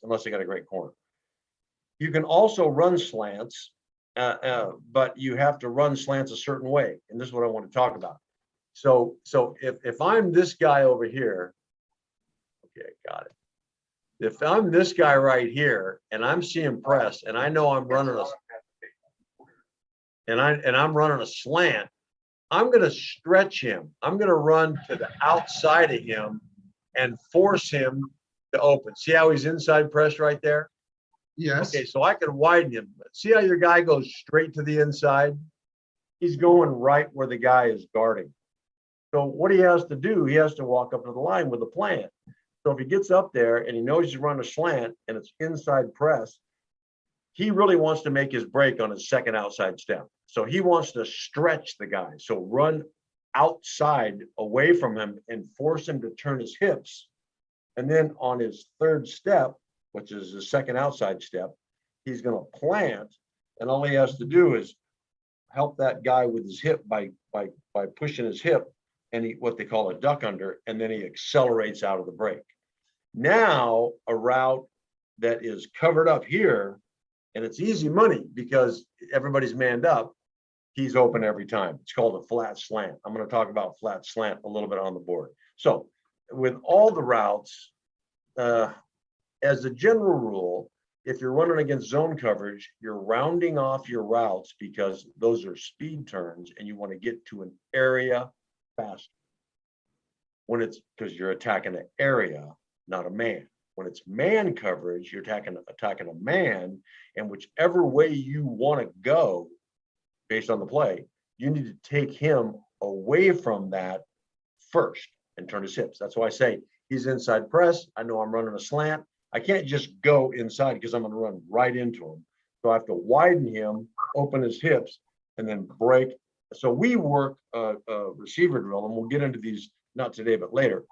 unless they got a great corner. You can also run slants, but you have to run slants a certain way. And this is what I want to talk about. So if I'm this guy over here, okay, got it. If I'm this guy right here and I'm seeing press and I know I'm running I'm running a slant, I'm going to stretch him. I'm going to run to the outside of him and force him to open. See how he's inside press right there? Yes. Okay, so I can widen him. See how your guy goes straight to the inside? He's going right where the guy is guarding. So what he has to do, he has to walk up to the line with a plan. So if he gets up there and he knows he's running a slant and it's inside press, he really wants to make his break on his second outside step. So he wants to stretch the guy. So run outside away from him and force him to turn his hips. And then on his third step, which is the second outside step, he's going to plant. And all he has to do is help that guy with his hip by pushing his hip and what they call a duck under, and then he accelerates out of the break. Now a route that is covered up here, and it's easy money because everybody's manned up, he's open every time. It's called a flat slant. I'm going to talk about flat slant a little bit on the board. So with all the routes, as a general rule, if you're running against zone coverage, you're rounding off your routes because those are speed turns and you want to get to an area faster. When it's because you're attacking an area, not a man. When it's man coverage, you're attacking a man, and whichever way you want to go based on the play, you need to take him away from that first and turn his hips. That's why I say he's inside press. I know I'm running a slant. I can't just go inside because I'm going to run right into him. So I have to widen him, open his hips, and then break. So we work a receiver drill, and we'll get into these not today, but later,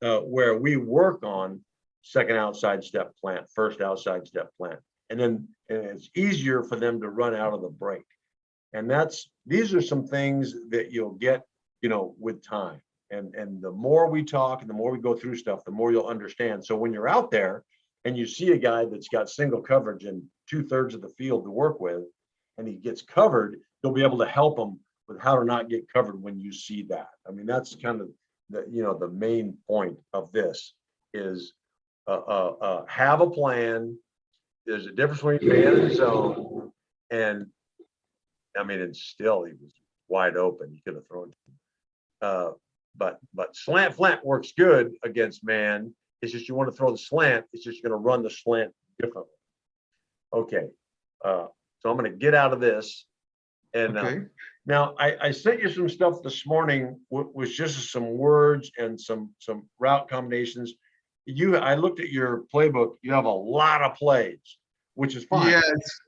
where we work on second outside step plant, first outside step plant. And it's easier for them to run out of the break. And these are some things that you'll get, with time. And the more we talk and the more we go through stuff, the more you'll understand. So when you're out there and you see a guy that's got single coverage and 2/3 of the field to work with, and he gets covered, you'll be able to help him with how to not get covered when you see that. I mean, that's kind of the main point of this is have a plan. There's a difference between man and zone, and I mean, and still he was wide open. You could have thrown to him. But slant flat works good against man. It's just you want to throw the slant. It's just going to run the slant differently. Okay, so I'm going to get out of this. And Okay. now I sent you some stuff this morning with just some words and some route combinations. I looked at your playbook. You have a lot of plays, which is fine. Yes.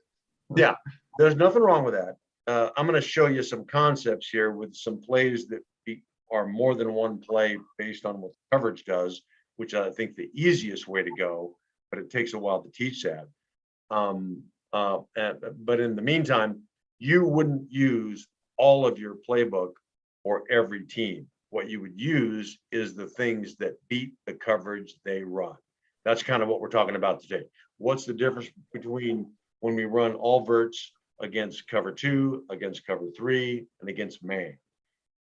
Yeah, there's nothing wrong with that. I'm going to show you some concepts here with some plays that are more than one play based on what coverage does, which I think the easiest way to go, but it takes a while to teach that. But in the meantime, you wouldn't use all of your playbook for every team. What you would use is the things that beat the coverage they run. That's kind of what we're talking about today. What's the difference between when we run all verts against cover 2, against cover 3, and against man?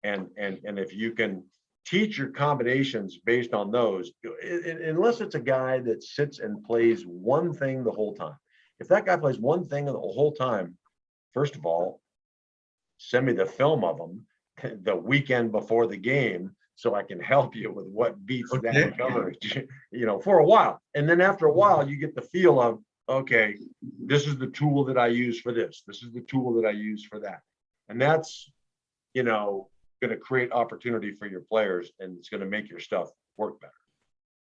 And if you can teach your combinations based on those, unless it's a guy that sits and plays one thing the whole time. If that guy plays one thing the whole time, first of all, send me the film of them the weekend before the game so I can help you with what beats that coverage, for a while. And then after a while, you get the feel of, okay, this is the tool that I use for this. This is the tool that I use for that. And that's, going to create opportunity for your players, and it's going to make your stuff work better.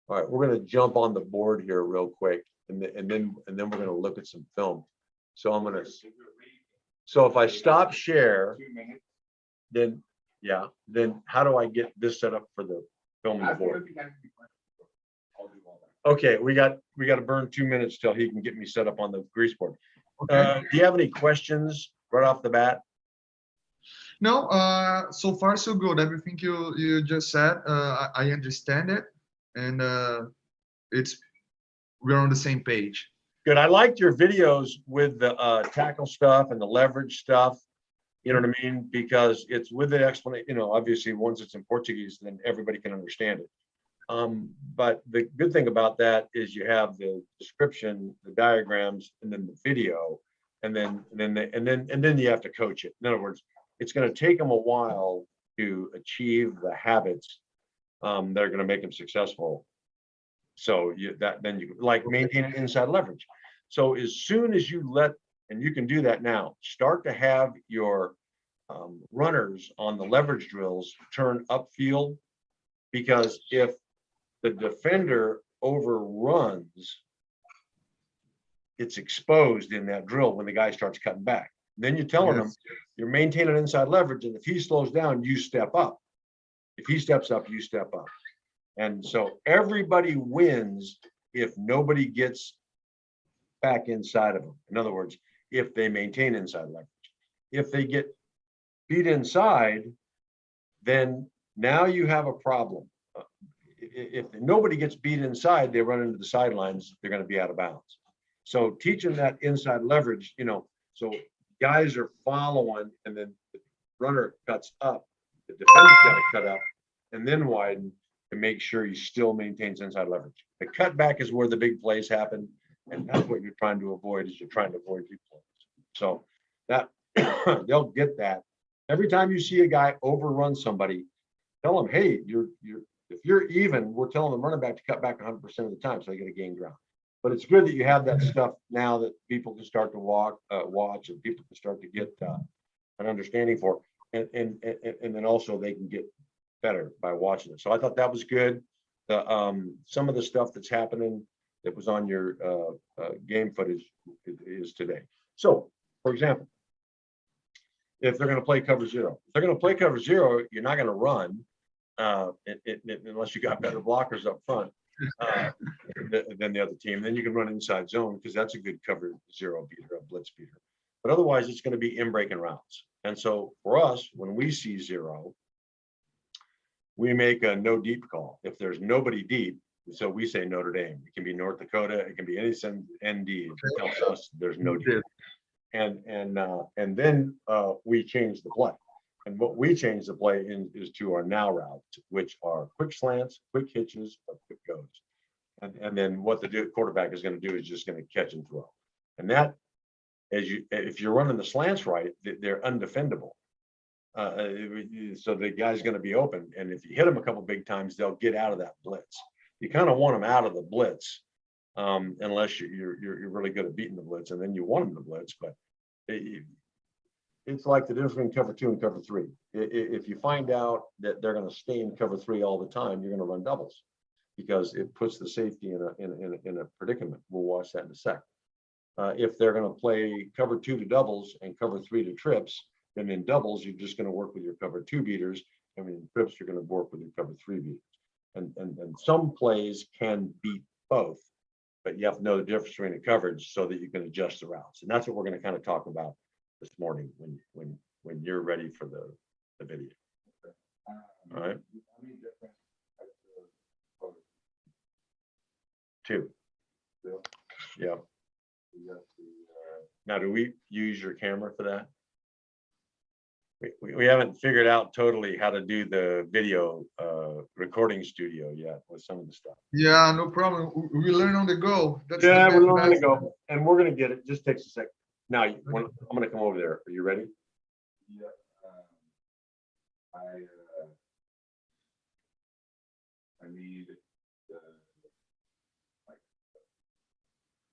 All right, we're going to jump on the board here real quick, and then we're going to look at some film. So so if I stop share, then how do I get this set up for the film on the board? Okay, we got to burn 2 minutes till he can get me set up on the grease board. Okay. Do you have any questions right off the bat? No, so far so good. Everything you just said, I understand it, and it's we're on the same page. Good. I liked your videos with the tackle stuff and the leverage stuff. You know what I mean? Because it's with the explanation, you know, obviously once it's in Portuguese, then everybody can understand it. But the good thing about that is you have the description, the diagrams, and then the video, and then you have to coach it. In other words, it's going to take them a while to achieve the habits that are going to make them successful. So then you like maintain an inside leverage. So as soon as you and you can do that now, start to have your runners on the leverage drills turn upfield, because if the defender overruns, it's exposed in that drill when the guy starts cutting back. Then you're telling him you're maintaining inside leverage, and if he slows down, you step up. If he steps up, you step up. And so everybody wins if nobody gets back inside of them. In other words, if they maintain inside leverage. If they get beat inside, then now you have a problem. If nobody gets beat inside, they run into the sidelines, they're going to be out of bounds. So teach them that inside leverage, you know, so guys are following, and then the runner cuts up, the defender's got to cut up and then widen to make sure he still maintains inside leverage. The cutback is where the big plays happen, and that's what you're trying to avoid, is you're trying to avoid big plays. So that they'll get that. Every time you see a guy overrun somebody, tell them, hey, if you're even, we're telling the running back to cut back 100% of the time, so they get to gain ground. But it's good that you have that stuff now that people can start to watch, and people can start to get an understanding for, and then also they can get better by watching it. So I thought that was good. Some of the stuff that's happening that was on your game footage is today. So, for example, if they're going to play cover zero, you're not going to run unless you got better blockers up front than the other team. Then you can run inside zone, because that's a good cover zero beater, a blitz beater. But otherwise, it's going to be in breaking routes. And so for us, when we see zero, we make a no deep call. If there's nobody deep, so we say Notre Dame. It can be North Dakota. It can be any ND. It tells us there's no deep. And then we change the play. And what we change the play in is to our now routes, which are quick slants, quick hitches, or quick goes. And then what the quarterback is going to do is just going to catch and throw. And that, if you're running the slants right, they're undefendable. So the guy's going to be open, and if you hit them a couple big times, they'll get out of that blitz. You kind of want them out of the blitz, unless you're really good at beating the blitz, and then you want them to blitz. But it's like the difference between cover 2 and cover 3. If you find out that they're going to stay in cover 3 all the time, you're going to run doubles, because it puts the safety in a predicament. We'll watch that in a sec. If they're going to play cover 2 to doubles and cover 3 to trips, then in doubles, you're just going to work with your cover 2 beaters. And in trips, you're going to work with your cover 3 beaters. And some plays can beat both, but you have to know the difference between the coverage so that you can adjust the routes. And that's what we're going to kind of talk about this morning when you're ready for the video. All right. 2. Yeah. Now, do we use your camera for that? We haven't figured out totally how to do the video recording studio yet with some of the stuff. Yeah, no problem. We learn on the go. We're learning on the go, and we're gonna get it. Just takes a second. Now, I'm gonna come over there. Are you ready? Yeah. I need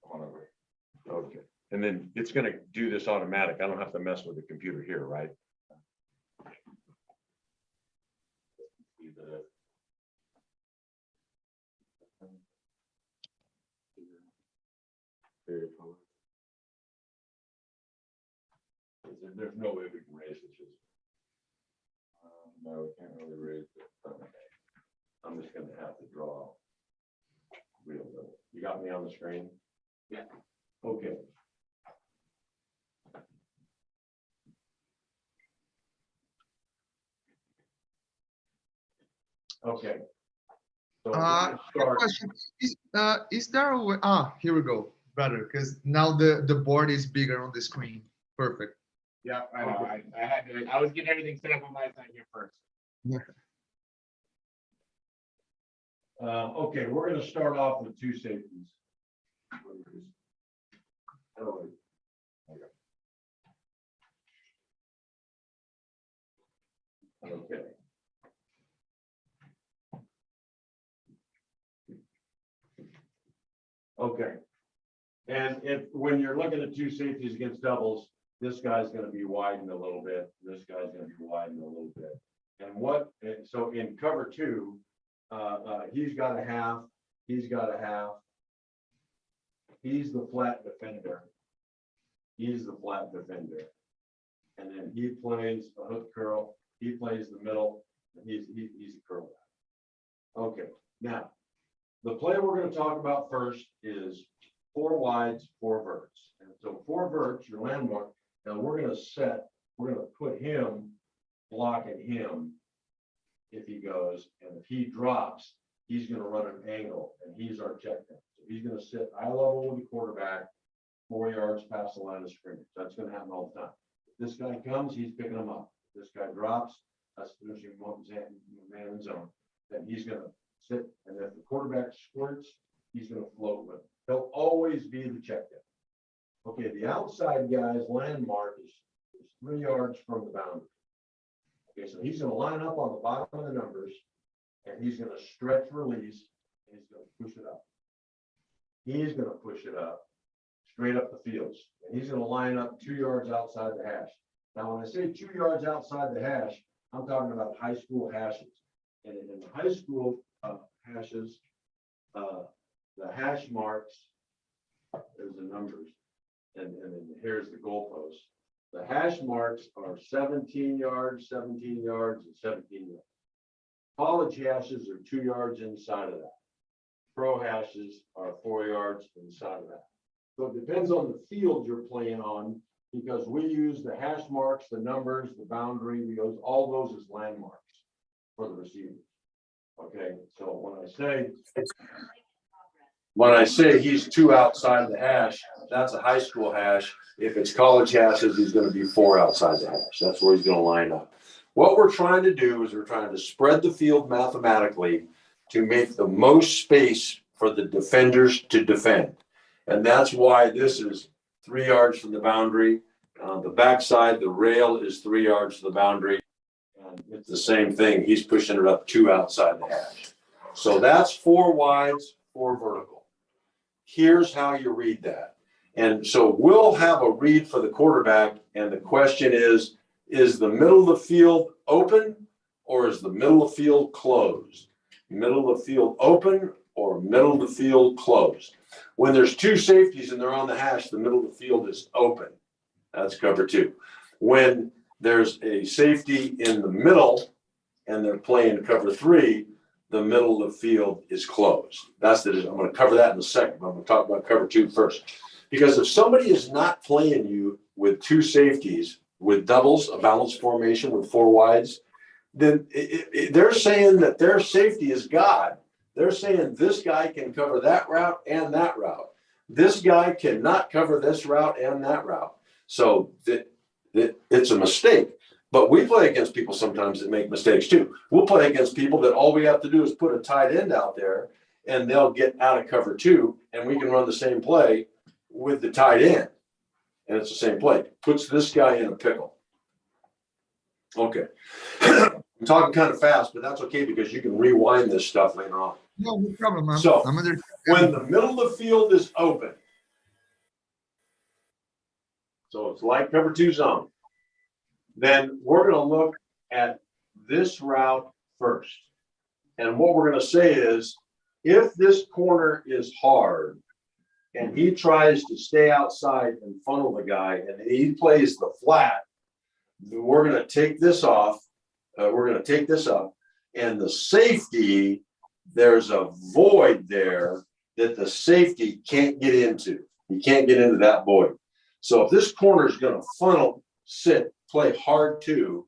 come on over. Okay, and then it's gonna do this automatic. I don't have to mess with the computer here, right? There's no way we can raise this. no, we can't really raise it. I'm just gonna have to draw real little. You got me on the screen? Yeah. Okay. Okay. So we're gonna start. Question. Is there a way? Here we go. Better, because now the board is bigger on the screen. Perfect. Yeah, I know. I was getting everything set up on my side here first. Okay, we're gonna start off with two safeties. Okay. Okay. And when you're looking at two safeties against doubles, this guy's gonna be widened a little bit, this guy's gonna be widened a little bit. And so in cover two, he's got a half, he's got a half. He's the flat defender. He's the flat defender. And then he plays a hook curl, he plays the middle, and he's a curl back. Okay, now, the play we're gonna talk about first is 4 wides, 4 verts. And so 4 verts, your landmark, now we're gonna put him, blocking him if he goes, and if he drops, he's gonna run an angle, and he's our check down. So he's gonna sit eye level with the quarterback, 4 yards past the line of scrimmage. That's gonna happen all the time. If this guy comes, he's picking him up. If this guy drops, that's finishing man in zone. Then he's gonna sit, and if the quarterback squirts, he's gonna float with him. He'll always be the check down. Okay, the outside guy's landmark is 3 yards from the boundary. Okay, so he's gonna line up on the bottom of the numbers, and he's gonna stretch release, and he's gonna push it up. He's gonna push it up, straight up the fields, and he's gonna line up 2 yards outside the hash. Now, when I say 2 yards outside the hash, I'm talking about high school hashes. And in the high school hashes, the hash marks, there's the numbers, and then here's the goalpost. The hash marks are 17 yards, 17 yards, and 17 yards. College hashes are 2 yards inside of that. Pro hashes are 4 yards inside of that. So it depends on the field you're playing on, because we use the hash marks, the numbers, the boundary, we use all those as landmarks for the receivers. Okay, so when I say he's 2 outside the hash, that's a high school hash. If it's college hashes, he's going to be 4 outside the hash. That's where he's going to line up. What we're trying to do is we're trying to spread the field mathematically to make the most space for the defenders to defend. And that's why this is 3 yards from the boundary. On the backside, the rail is 3 yards to the boundary. And it's the same thing. He's pushing it up 2 outside the hash. So that's 4 wides, 4 vertical. Here's how you read that. And so we'll have a read for the quarterback. And the question is the middle of the field open, or is the middle of the field closed? Middle of the field open or middle of the field closed? When there's 2 safeties and they're on the hash, the middle of the field is open. That's cover 2. When there's a safety in the middle and they're playing cover 3, the middle of the field is closed. I'm going to cover that in a second, but I'm going to talk about cover 2 first. Because if somebody is not playing you with 2 safeties, with doubles, a balanced formation with 4 wides, then they're saying that their safety is God. They're saying this guy can cover that route and that route. This guy cannot cover this route and that route. So it's a mistake. But we play against people sometimes that make mistakes too. We'll play against people that all we have to do is put a tight end out there and they'll get out of cover 2 and we can run the same play with the tight end. And it's the same play. Puts this guy in a pickle. Okay. I'm talking kind of fast, but that's okay because you can rewind this stuff later on. No problem, man. So when the middle of the field is open, so it's like cover 2 zone, then we're going to look at this route first. And what we're going to say is, if this corner is hard and he tries to stay outside and funnel the guy and he plays the flat, we're going to take this off. We're going to take this up. And the safety, there's a void there that the safety can't get into. He can't get into that void. So if this corner is going to funnel, sit, play hard 2,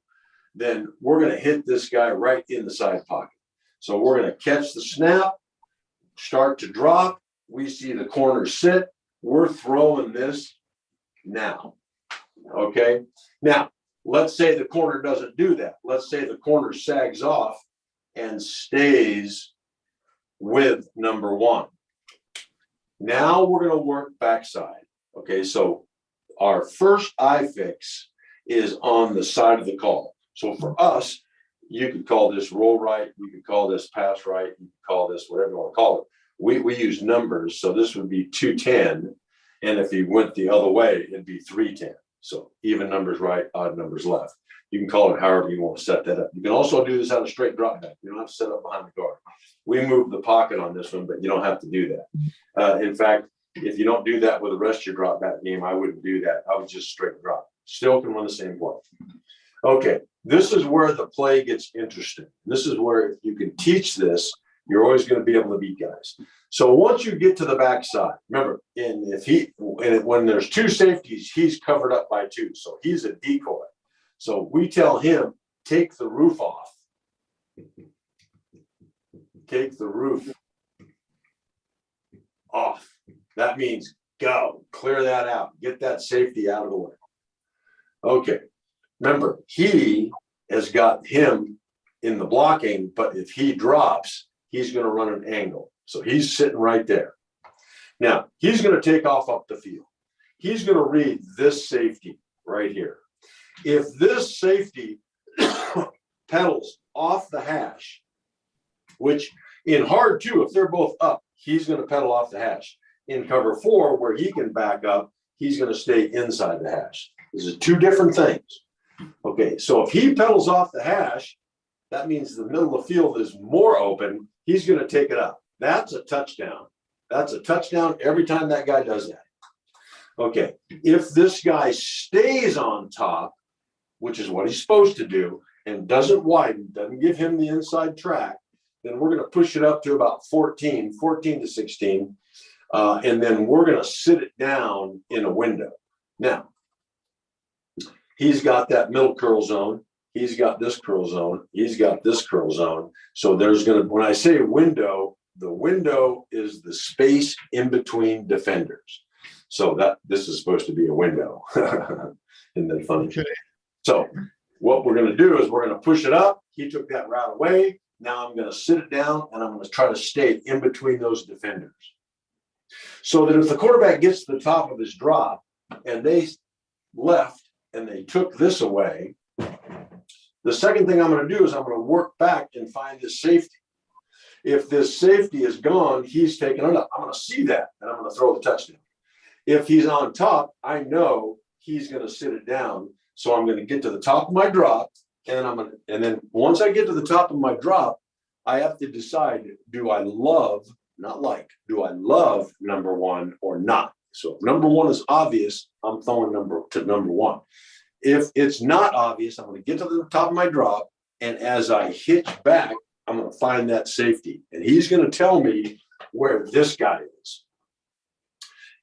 then we're going to hit this guy right in the side pocket. So we're going to catch the snap, start to drop. We see the corner sit. We're throwing this now. Okay. Now, let's say the corner doesn't do that. Let's say the corner sags off and stays with number one. Now we're going to work backside. Okay. So our first eye fix is on the side of the call. So for us, you could call this roll right. You could call this pass right. You could call this whatever you want to call it. We use numbers. So this would be 210. And if you went the other way, it'd be 310. So even numbers right, odd numbers left. You can call it however you want to set that up. You can also do this out of straight drop back. You don't have to set up behind the guard. We moved the pocket on this one, but you don't have to do that. In fact, if you don't do that with the rest of your drop back game, I wouldn't do that. I would just straight drop. Still can run the same play. Okay, this is where the play gets interesting. This is where if you can teach this, you're always going to be able to beat guys. So once you get to the backside, remember, when there's two safeties, he's covered up by two. So he's a decoy. So we tell him, take the roof off. Take the roof off. That means go, clear that out, get that safety out of the way. Okay, remember, he has got him in the blocking, but if he drops, he's going to run an angle. So he's sitting right there. Now, he's going to take off up the field. He's going to read this safety right here. If this safety pedals off the hash, which in hard two, if they're both up, he's going to pedal off the hash. In cover four, where he can back up, he's going to stay inside the hash. This is two different things. Okay, so if he pedals off the hash, that means the middle of the field is more open. He's going to take it up. That's a touchdown. That's a touchdown every time that guy does that. Okay, if this guy stays on top, which is what he's supposed to do, and doesn't widen, doesn't give him the inside track, then we're going to push it up to about 14 to 16. And then we're going to sit it down in a window. Now, he's got that middle curl zone. He's got this curl zone. He's got this curl zone. So there's going to, when I say window, the window is the space in between defenders. So that this is supposed to be a window. Isn't that funny? Okay. So what we're going to do is we're going to push it up. He took that route away. Now I'm going to sit it down and I'm going to try to stay in between those defenders. So that if the quarterback gets to the top of his drop and they left and they took this away, the second thing I'm going to do is I'm going to work back and find this safety. If this safety is gone, he's taking it up. I'm going to see that and I'm going to throw the touchdown. If he's on top, I know he's going to sit it down. So I'm going to get to the top of my drop and then once I get to the top of my drop, I have to decide, do I love number one or not? So if number one is obvious, I'm throwing number one. If it's not obvious, I'm going to get to the top of my drop. And as I hitch back, I'm going to find that safety. And he's going to tell me where this guy is.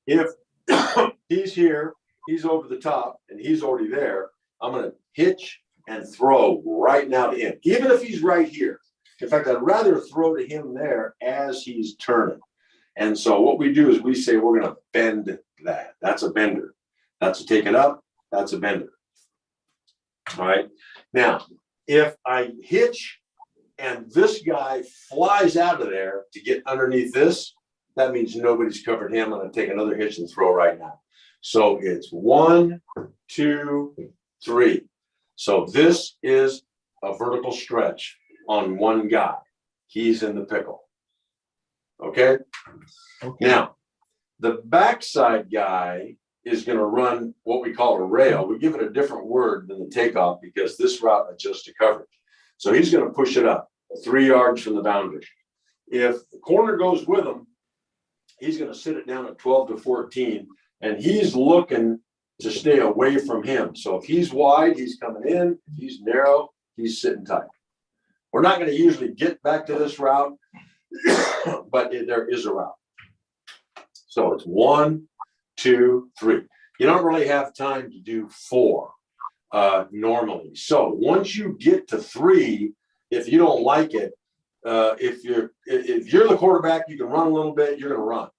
If he's here, he's over the top, and he's already there, I'm going to hitch and throw right now to him, even if he's right here. In fact, I'd rather throw to him there as he's turning. And so what we do is we say we're going to bend that. That's a bender. That's a take it up. That's a bender. All right. Now, if I hitch and this guy flies out of there to get underneath this, that means nobody's covered him. I'm going to take another hitch and throw right now. So it's 1, 2, 3. So this is a vertical stretch on one guy. He's in the pickle. Okay. Now, the backside guy is going to run what we call a rail. We give it a different word than the takeoff because this route adjusts to coverage. So he's going to push it up 3 yards from the boundary. If the corner goes with him, he's going to sit it down at 12 to 14, and he's looking to stay away from him. So if he's wide, he's coming in. If he's narrow, he's sitting tight. We're not going to usually get back to this route, but there is a route. So it's 1, 2, 3. You don't really have time to do 4 normally. So once you get to 3, if you don't like it, if you're the quarterback, you can run a little bit, you're going to run.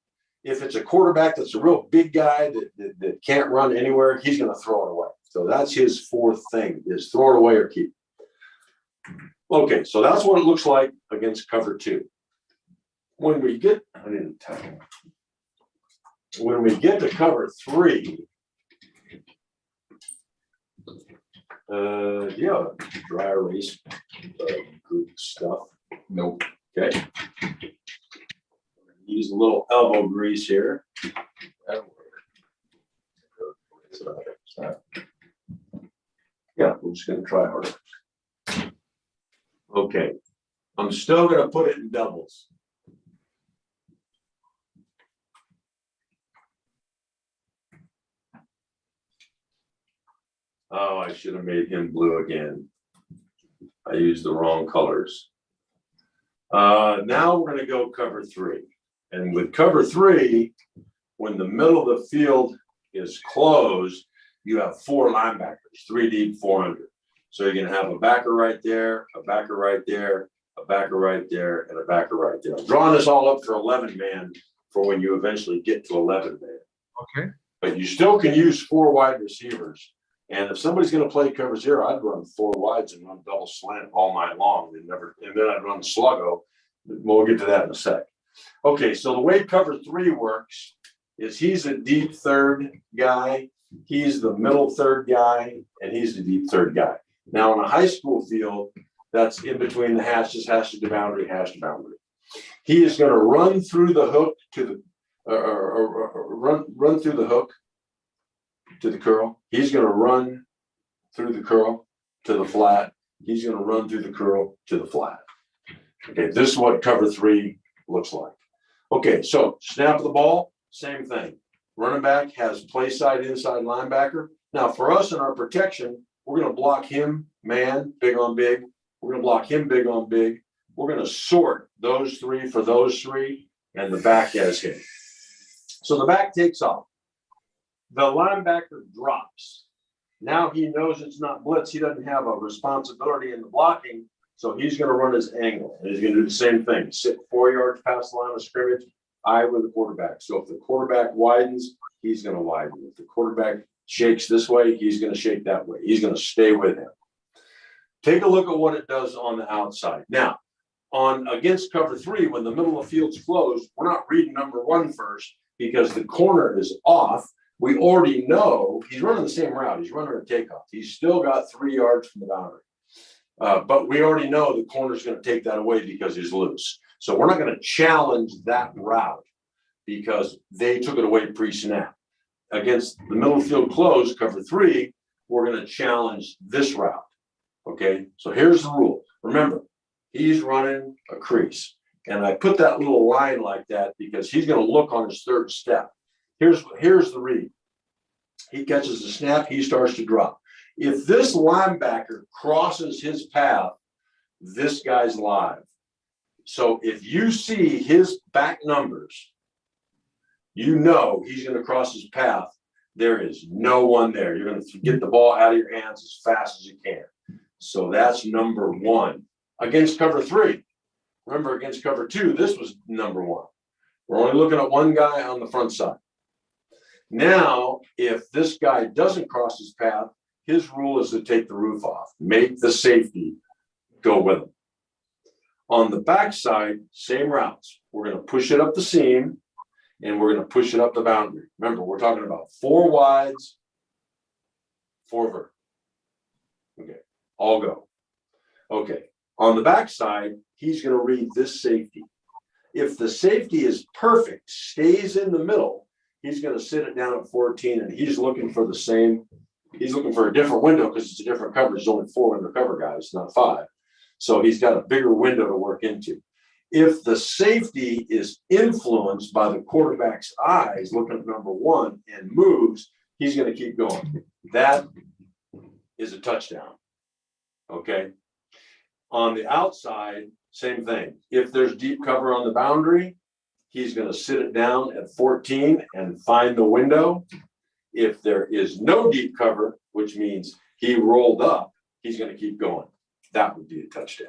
If it's a quarterback that's a real big guy that can't run anywhere, he's going to throw it away. So that's his fourth thing, is throw it away or keep. Okay, so that's what it looks like against cover 2. When we get, when we get to cover 3, yeah, dry erase group stuff. Nope. Okay. Use a little elbow grease here. Yeah, we're just going to try harder. Okay, I'm still going to put it in doubles. Oh, I should have made him blue again. I used the wrong colors. Now we're going to go cover 3. And with cover 3, when the middle of the field is closed, you have 4 linebackers, 3 deep, 4 under. So you're going to have a backer right there, a backer right there, a backer right there, and a backer right there. I'm drawing this all up for 11 man for when you eventually get to 11 man. Okay. But you still can use 4 wide receivers. And if somebody's going to play cover 0, I'd run 4 wides and run double slant all night long, and then I'd run sluggo. We'll get to that in a sec. Okay, so the way cover 3 works is he's a deep third guy, he's the middle third guy, and he's the deep third guy. Now, in a high school field, that's in between the hashes, hash to boundary, hash to boundary. He is going to run through the hook to the run through the hook to the curl. He's going to run through the curl to the flat. He's going to run through the curl to the flat. Okay, this is what cover 3 looks like. Okay, so snap of the ball, same thing. Running back has play side, inside linebacker. Now, for us in our protection, we're going to block him, man, big on big. We're going to block him, big on big. We're going to sort those 3 for those 3, and the back has him. So the back takes off. The linebacker drops. Now he knows it's not blitz. He doesn't have a responsibility in the blocking, so he's going to run his angle. And he's going to do the same thing. Sit 4 yards past the line of scrimmage, eye with the quarterback. So if the quarterback widens, he's going to widen. If the quarterback shakes this way, he's going to shake that way. He's going to stay with him. Take a look at what it does on the outside. Now, on against cover 3, when the middle of the field's closed, we're not reading number 1 first because the corner is off. We already know he's running the same route. He's running a takeoff. He's still got 3 yards from the boundary. But we already know the corner's going to take that away because he's loose. So we're not going to challenge that route because they took it away pre-snap. Against the middle field close, cover 3, we're going to challenge this route. Okay, so here's the rule. Remember, he's running a crease. And I put that little line like that because he's going to look on his 3rd step. Here's the read. He catches the snap, he starts to drop. If this linebacker crosses his path, this guy's live. So if you see his back numbers, you know he's going to cross his path. There is no one there. You're going to get the ball out of your hands as fast as you can. So that's number 1. Against cover 3. Remember, against cover 2, this was number 1. We're only looking at one guy on the front side. Now, if this guy doesn't cross his path, his rule is to take the roof off, make the safety go with him. On the backside, same routes. We're going to push it up the seam, and we're going to push it up the boundary. Remember, we're talking about 4 wides, 4 vert. Okay, all go. Okay, on the backside, he's going to read this safety. If the safety is perfect, stays in the middle, he's going to sit it down at 14, and he's looking for the same. He's looking for a different window because it's a different coverage. There's only 4 undercover guys, not 5. So he's got a bigger window to work into. If the safety is influenced by the quarterback's eyes, looking at number 1 and moves, he's going to keep going. That is a touchdown. Okay. On the outside, same thing. If there's deep cover on the boundary, he's going to sit it down at 14 and find the window. If there is no deep cover, which means he rolled up, he's going to keep going. That would be a touchdown.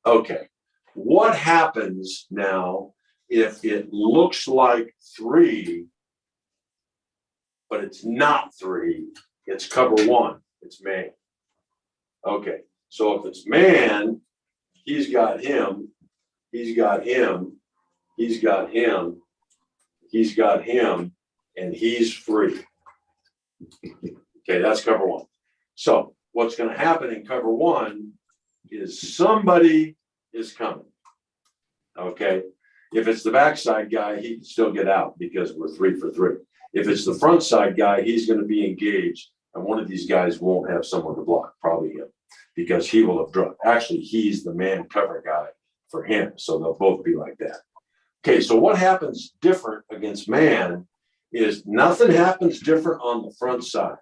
Okay. What happens now if it looks like 3, but it's not 3, it's cover 1, it's man. Okay, so if it's man, he's got him, he's got him, he's got him, he's got him, and he's free. Okay, that's cover 1. So what's going to happen in cover 1 is somebody is coming. Okay, if it's the backside guy, he can still get out because we're 3 for 3. If it's the front side guy, he's going to be engaged, and one of these guys won't have someone to block, probably him, because he will have dropped. Actually, he's the man cover guy for him, so they'll both be like that. Okay, so what happens different against man is nothing happens different on the front side.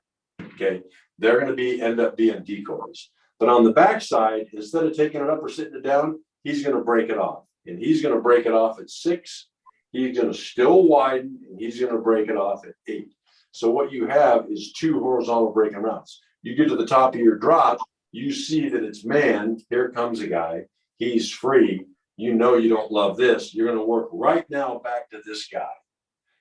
Okay, they're going to end up being decoys, but on the back side, instead of taking it up or sitting it down, he's going to break it off, and he's going to break it off at 6. He's going to still widen, and he's going to break it off at 8. So what you have is 2 horizontal breaking routes. You get to the top of your drop, you see that it's man. Here comes a guy. He's free. You know you don't love this. You're going to work right now back to this guy.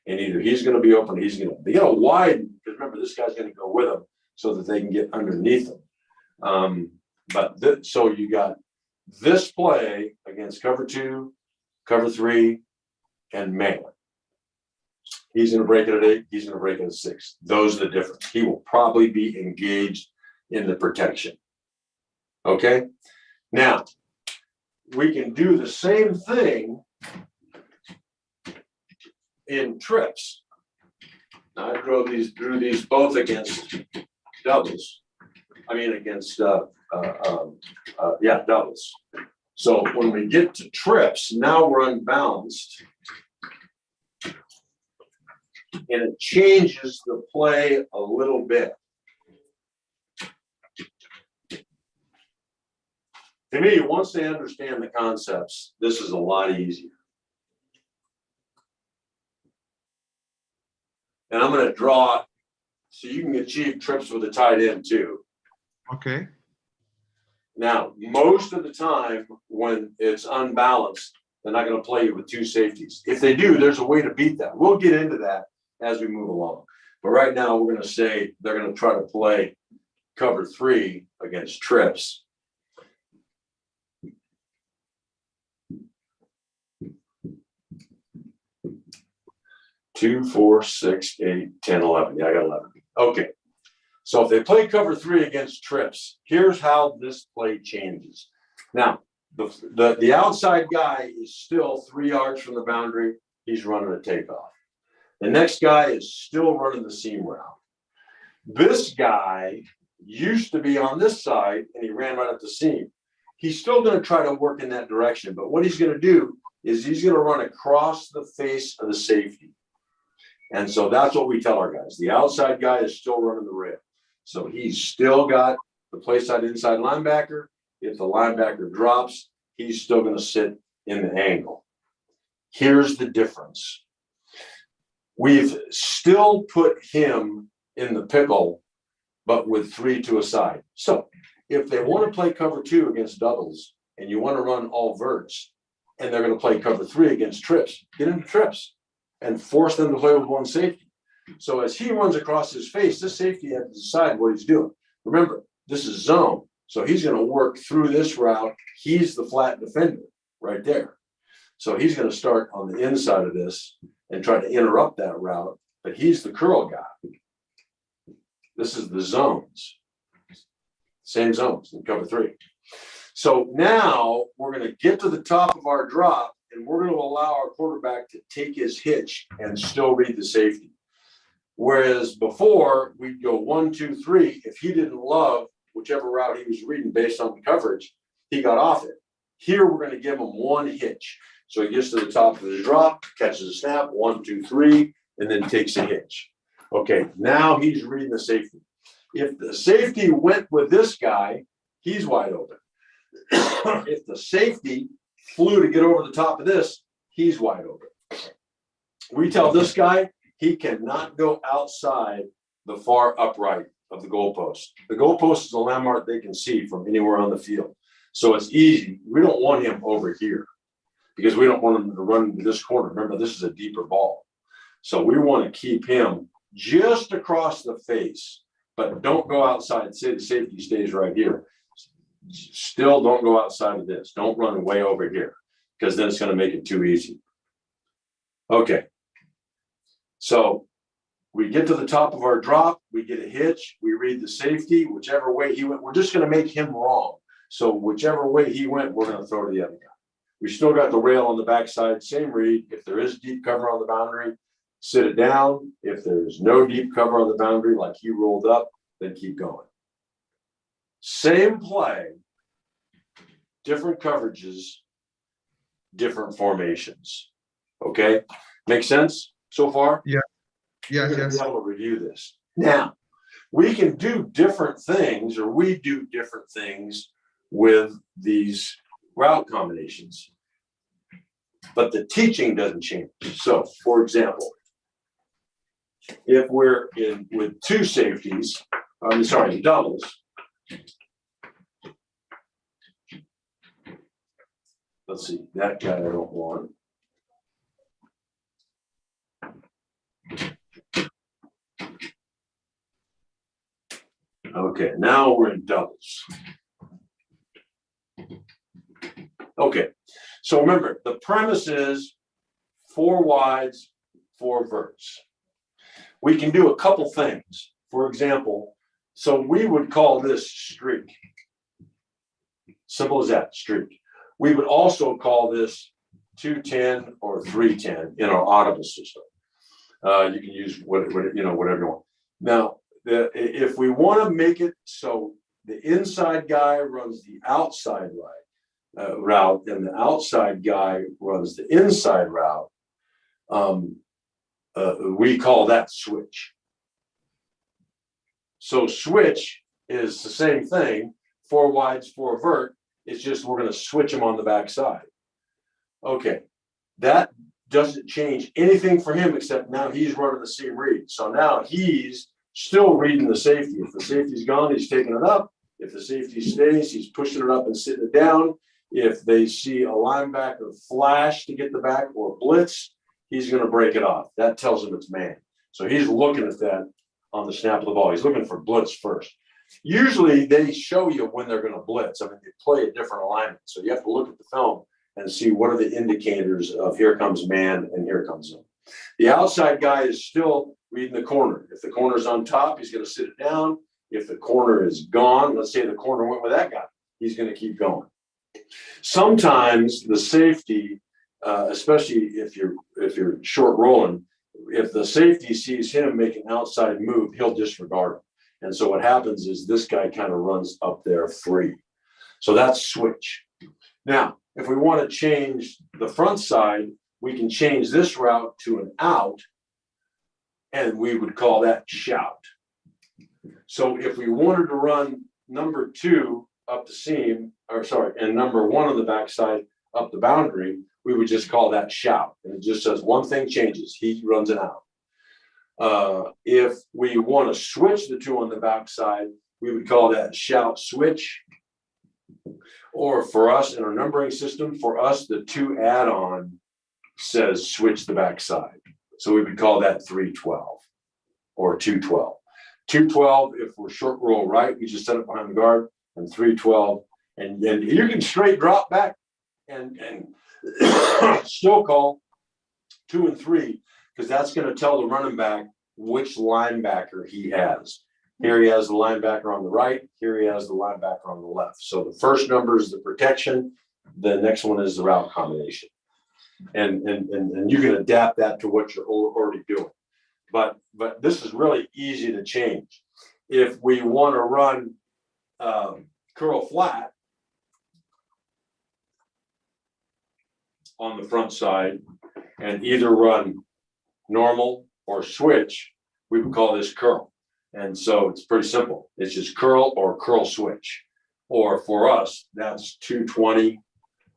And either he's going to be open, he's going to widen, because remember, this guy's going to go with him so that they can get underneath him. So you got this play against cover 2, cover 3, and man. He's going to break it at 8. He's going to break it at 6. Those are the difference. He will probably be engaged in the protection. Okay. Now we can do the same thing in trips. Now I drew these both against doubles. I mean against doubles. So when we get to trips, now we're unbalanced, and it changes the play a little bit. To me, once they understand the concepts, this is a lot easier. And I'm going to draw so you can achieve trips with a tight end too. Okay. Now, most of the time when it's unbalanced, they're not going to play you with 2 safeties. If they do, there's a way to beat that. We'll get into that as we move along. But right now, we're going to say they're going to try to play cover 3 against trips. Two, 4, 6, 8, 10, 11. Yeah, I got 11. Okay. So if they play cover 3 against trips, here's how this play changes. Now, the outside guy is still 3 yards from the boundary. He's running a takeoff. The next guy is still running the seam route. This guy used to be on this side, and he ran right up the seam. He's still going to try to work in that direction, but what he's going to do is he's going to run across the face of the safety. And so that's what we tell our guys. The outside guy is still running the rail. So he's still got the play side inside linebacker. If the linebacker drops, he's still going to sit in the angle. Here's the difference. We've still put him in the pickle, but with 3 to a side. So if they want to play cover 2 against doubles and you want to run all verts and they're going to play cover 3 against trips, get into trips and force them to play with 1 safety. So as he runs across his face, this safety has to decide what he's doing. Remember, this is zone. So he's going to work through this route. He's the flat defender right there. So he's going to start on the inside of this and try to interrupt that route, but he's the curl guy. This is the zones. Same zones in cover 3. So now we're going to get to the top of our drop, and we're going to allow our quarterback to take his hitch and still read the safety. Whereas before, we'd go 1, 2, 3. If he didn't love whichever route he was reading based on the coverage, he got off it. Here, we're going to give him 1 hitch. So he gets to the top of the drop, catches a snap, 1, 2, 3, and then takes a hitch. Okay, now he's reading the safety. If the safety went with this guy, he's wide open. If the safety flew to get over the top of this, he's wide open. We tell this guy he cannot go outside the far upright of the goalpost. The goalpost is a landmark they can see from anywhere on the field. So it's easy. We don't want him over here because we don't want him to run into this corner. Remember, this is a deeper ball. So we want to keep him just across the face, but don't go outside. Say the safety stays right here. Still don't go outside of this. Don't run way over here because then it's going to make it too easy. Okay. So we get to the top of our drop, we get a hitch, we read the safety, whichever way he went, we're just going to make him wrong. So whichever way he went, we're going to throw to the other guy. We still got the rail on the backside, same read. If there is deep cover on the boundary, sit it down. If there's no deep cover on the boundary, like he rolled up, then keep going. Same play, different coverages, different formations. Okay, make sense so far? Yeah. You're Yes, gonna yes. be able to review this. Now, we can do different things, or we do different things with these route combinations, but the teaching doesn't change. So, for example, if we're in with two safeties, doubles. Let's see, that guy I don't want. Okay, now we're in doubles. Okay, so remember, the premise is 4 wides, 4 verts. We can do a couple things. For example, so we would call this streak. Simple as that, streak. We would also call this 210 or 310 in our audible system. You can use whatever you want. Now, if we want to make it so the inside guy runs the outside route and the outside guy runs the inside route, we call that switch. So switch is the same thing, 4 wides, 4 vert. It's just we're going to switch them on the backside. Okay, that doesn't change anything for him except now he's running the same read. So now he's still reading the safety. If the safety's gone, he's taking it up. If the safety stays, he's pushing it up and sitting it down. If they see a linebacker flash to get the back or blitz, he's going to break it off. That tells him it's man. So he's looking at that on the snap of the ball. He's looking for blitz first. Usually they show you when they're going to blitz. I mean, they play a different alignment. So you have to look at the film and see what are the indicators of here comes man and here comes him. The outside guy is still reading the corner. If the corner's on top, he's going to sit it down. If the corner is gone, let's say the corner went with that guy, he's going to keep going. Sometimes the safety, especially if you're short rolling, if the safety sees him make an outside move, he'll disregard him. And so what happens is this guy kind of runs up there free. So that's switch. Now, if we want to change the front side, we can change this route to an out, and we would call that shout. So if we wanted to run number 2 up the seam, and number 1 on the backside up the boundary, we would just call that shout. And it just says one thing changes, he runs an out. If we want to switch the 2 on the backside, we would call that shout switch. Or for us in our numbering system, for us, the 2 add-on says switch the backside. So we would call that 312 or 212. 212, if we're short roll right, we just set it behind the guard, and 312. And you can straight drop back and still call 2 and 3, because that's going to tell the running back which linebacker he has. Here he has the linebacker on the right. Here he has the linebacker on the left. So the first number is the protection. The next one is the route combination. And you can adapt that to what you're already doing. But this is really easy to change. If we want to run curl flat on the front side and either run normal or switch, we would call this curl. And so it's pretty simple. It's just curl or curl switch. Or for us, that's 220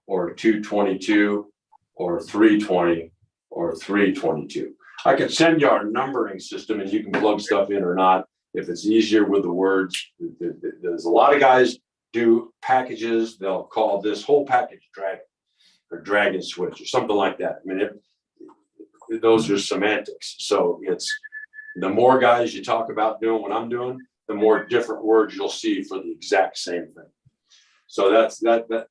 or 222 or 320 or 322. I can send you our numbering system and you can plug stuff in or not if it's easier with the words. There's a lot of guys do packages, they'll call this whole package dragon or dragon switch or something like that. I mean, those are semantics. So it's the more guys you talk about doing what I'm doing, the more different words you'll see for the exact same thing. So that's that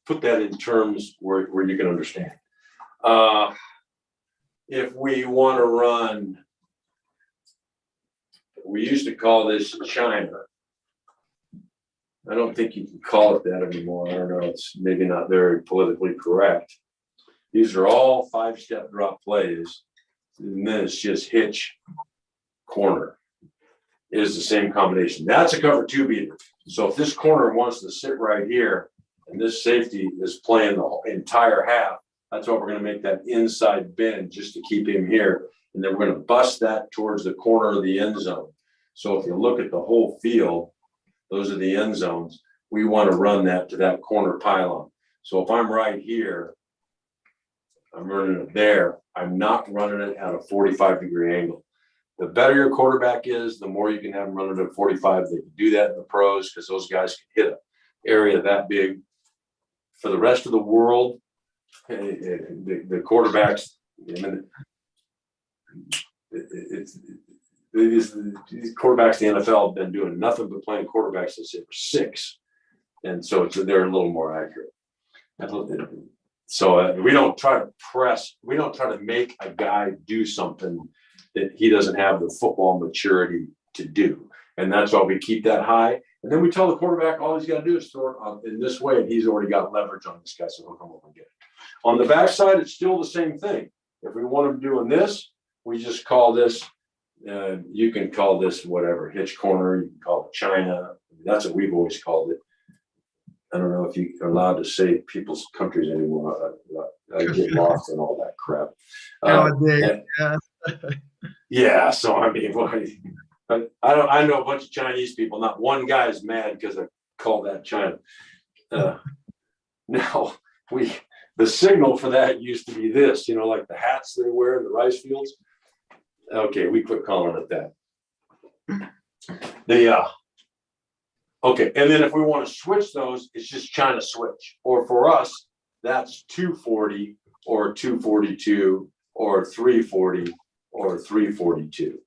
put that in terms where you can understand. If we want to run, we used to call this China. I don't think you can call it that anymore. I don't know. It's maybe not very politically correct. These are all 5-step drop plays. And then it's just hitch, corner is the same combination. That's a cover 2 beater. So if this corner wants to sit right here and this safety is playing the entire half, that's why we're going to make that inside bend just to keep him here. And then we're going to bust that towards the corner of the end zone. So if you look at the whole field, those are the end zones. We want to run that to that corner pylon. So if I'm right here, I'm running it there. I'm not running it at a 45-degree angle. The better your quarterback is, the more you can have them running at 45. They can do that in the pros because those guys can hit an area that big. For the rest of the world, the quarterbacks, I mean, these quarterbacks in the NFL have been doing nothing but playing quarterbacks since they were 6. And so they're a little more accurate. So we don't try to press, we don't try to make a guy do something that he doesn't have the football maturity to do. And that's why we keep that high. And then we tell the quarterback all he's got to do is throw it in this way, and he's already got leverage on this guy, so he'll come over and get it. On the backside, it's still the same thing. If we want him doing this, we just call this, you can call this whatever, hitch corner, you can call it China. That's what we've always called it. I don't know if you are allowed to say people's countries anymore. I get lost in all that crap. Nowadays, yeah. Yeah, so I mean, I know a bunch of Chinese people. Not one guy is mad because I call that China. Now the signal for that used to be this, like the hats they wear in the rice fields. Okay, we quit calling it that. Okay, and then if we want to switch those, it's just China switch. Or for us, that's 240 or 242 or 340 or 342.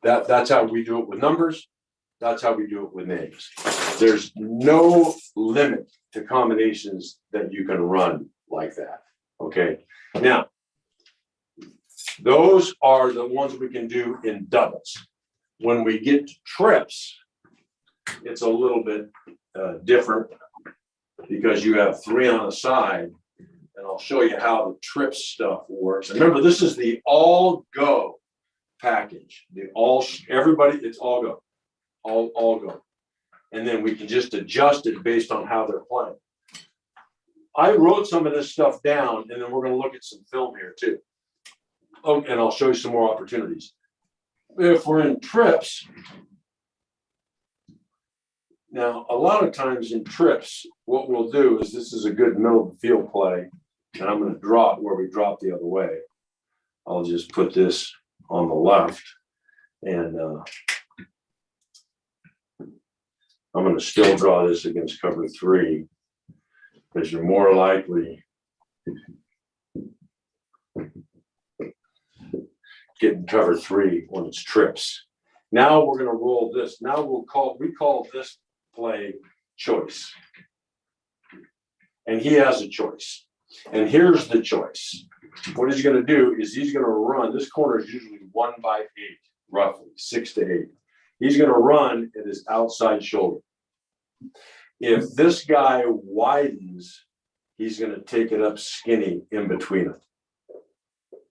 That's how we do it with numbers. That's how we do it with names. There's no limit to combinations that you can run like that. Okay. Now, those are the ones we can do in doubles. When we get to trips, it's a little bit different because you have 3 on the side, and I'll show you how the trip stuff works. And remember, this is the all go package. Everybody, it's all go, all go. And then we can just adjust it based on how they're playing. I wrote some of this stuff down, and then we're going to look at some film here too. Oh, and I'll show you some more opportunities. If we're in trips, now a lot of times in trips, what we'll do is this is a good middle of the field play, and I'm going to drop where we drop the other way. I'll just put this on the left, and I'm going to still draw this against cover 3 because you're more likely getting cover 3 when it's trips. Now we're going to roll this. Now we call this play choice. And he has a choice. And here's the choice. What he's going to do is he's going to run. This corner is usually 1/8, roughly 6 to 8. He's going to run at his outside shoulder. If this guy widens, he's going to take it up skinny in between them.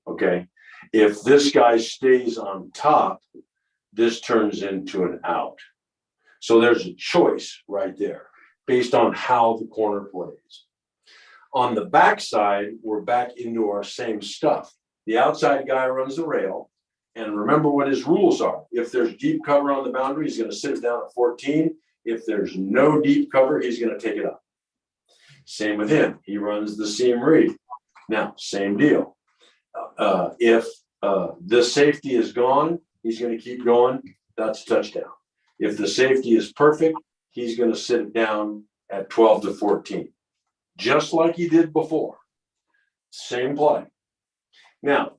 Okay. If this guy stays on top, this turns into an out. So there's a choice right there based on how the corner plays. On the backside, we're back into our same stuff. The outside guy runs the rail. And remember what his rules are. If there's deep cover on the boundary, he's going to sit it down at 14. If there's no deep cover, he's going to take it up. Same with him. He runs the seam read. Now, same deal. If this safety is gone, he's going to keep going. That's a touchdown. If the safety is perfect, he's going to sit it down at 12 to 14, just like he did before. Same play. Now,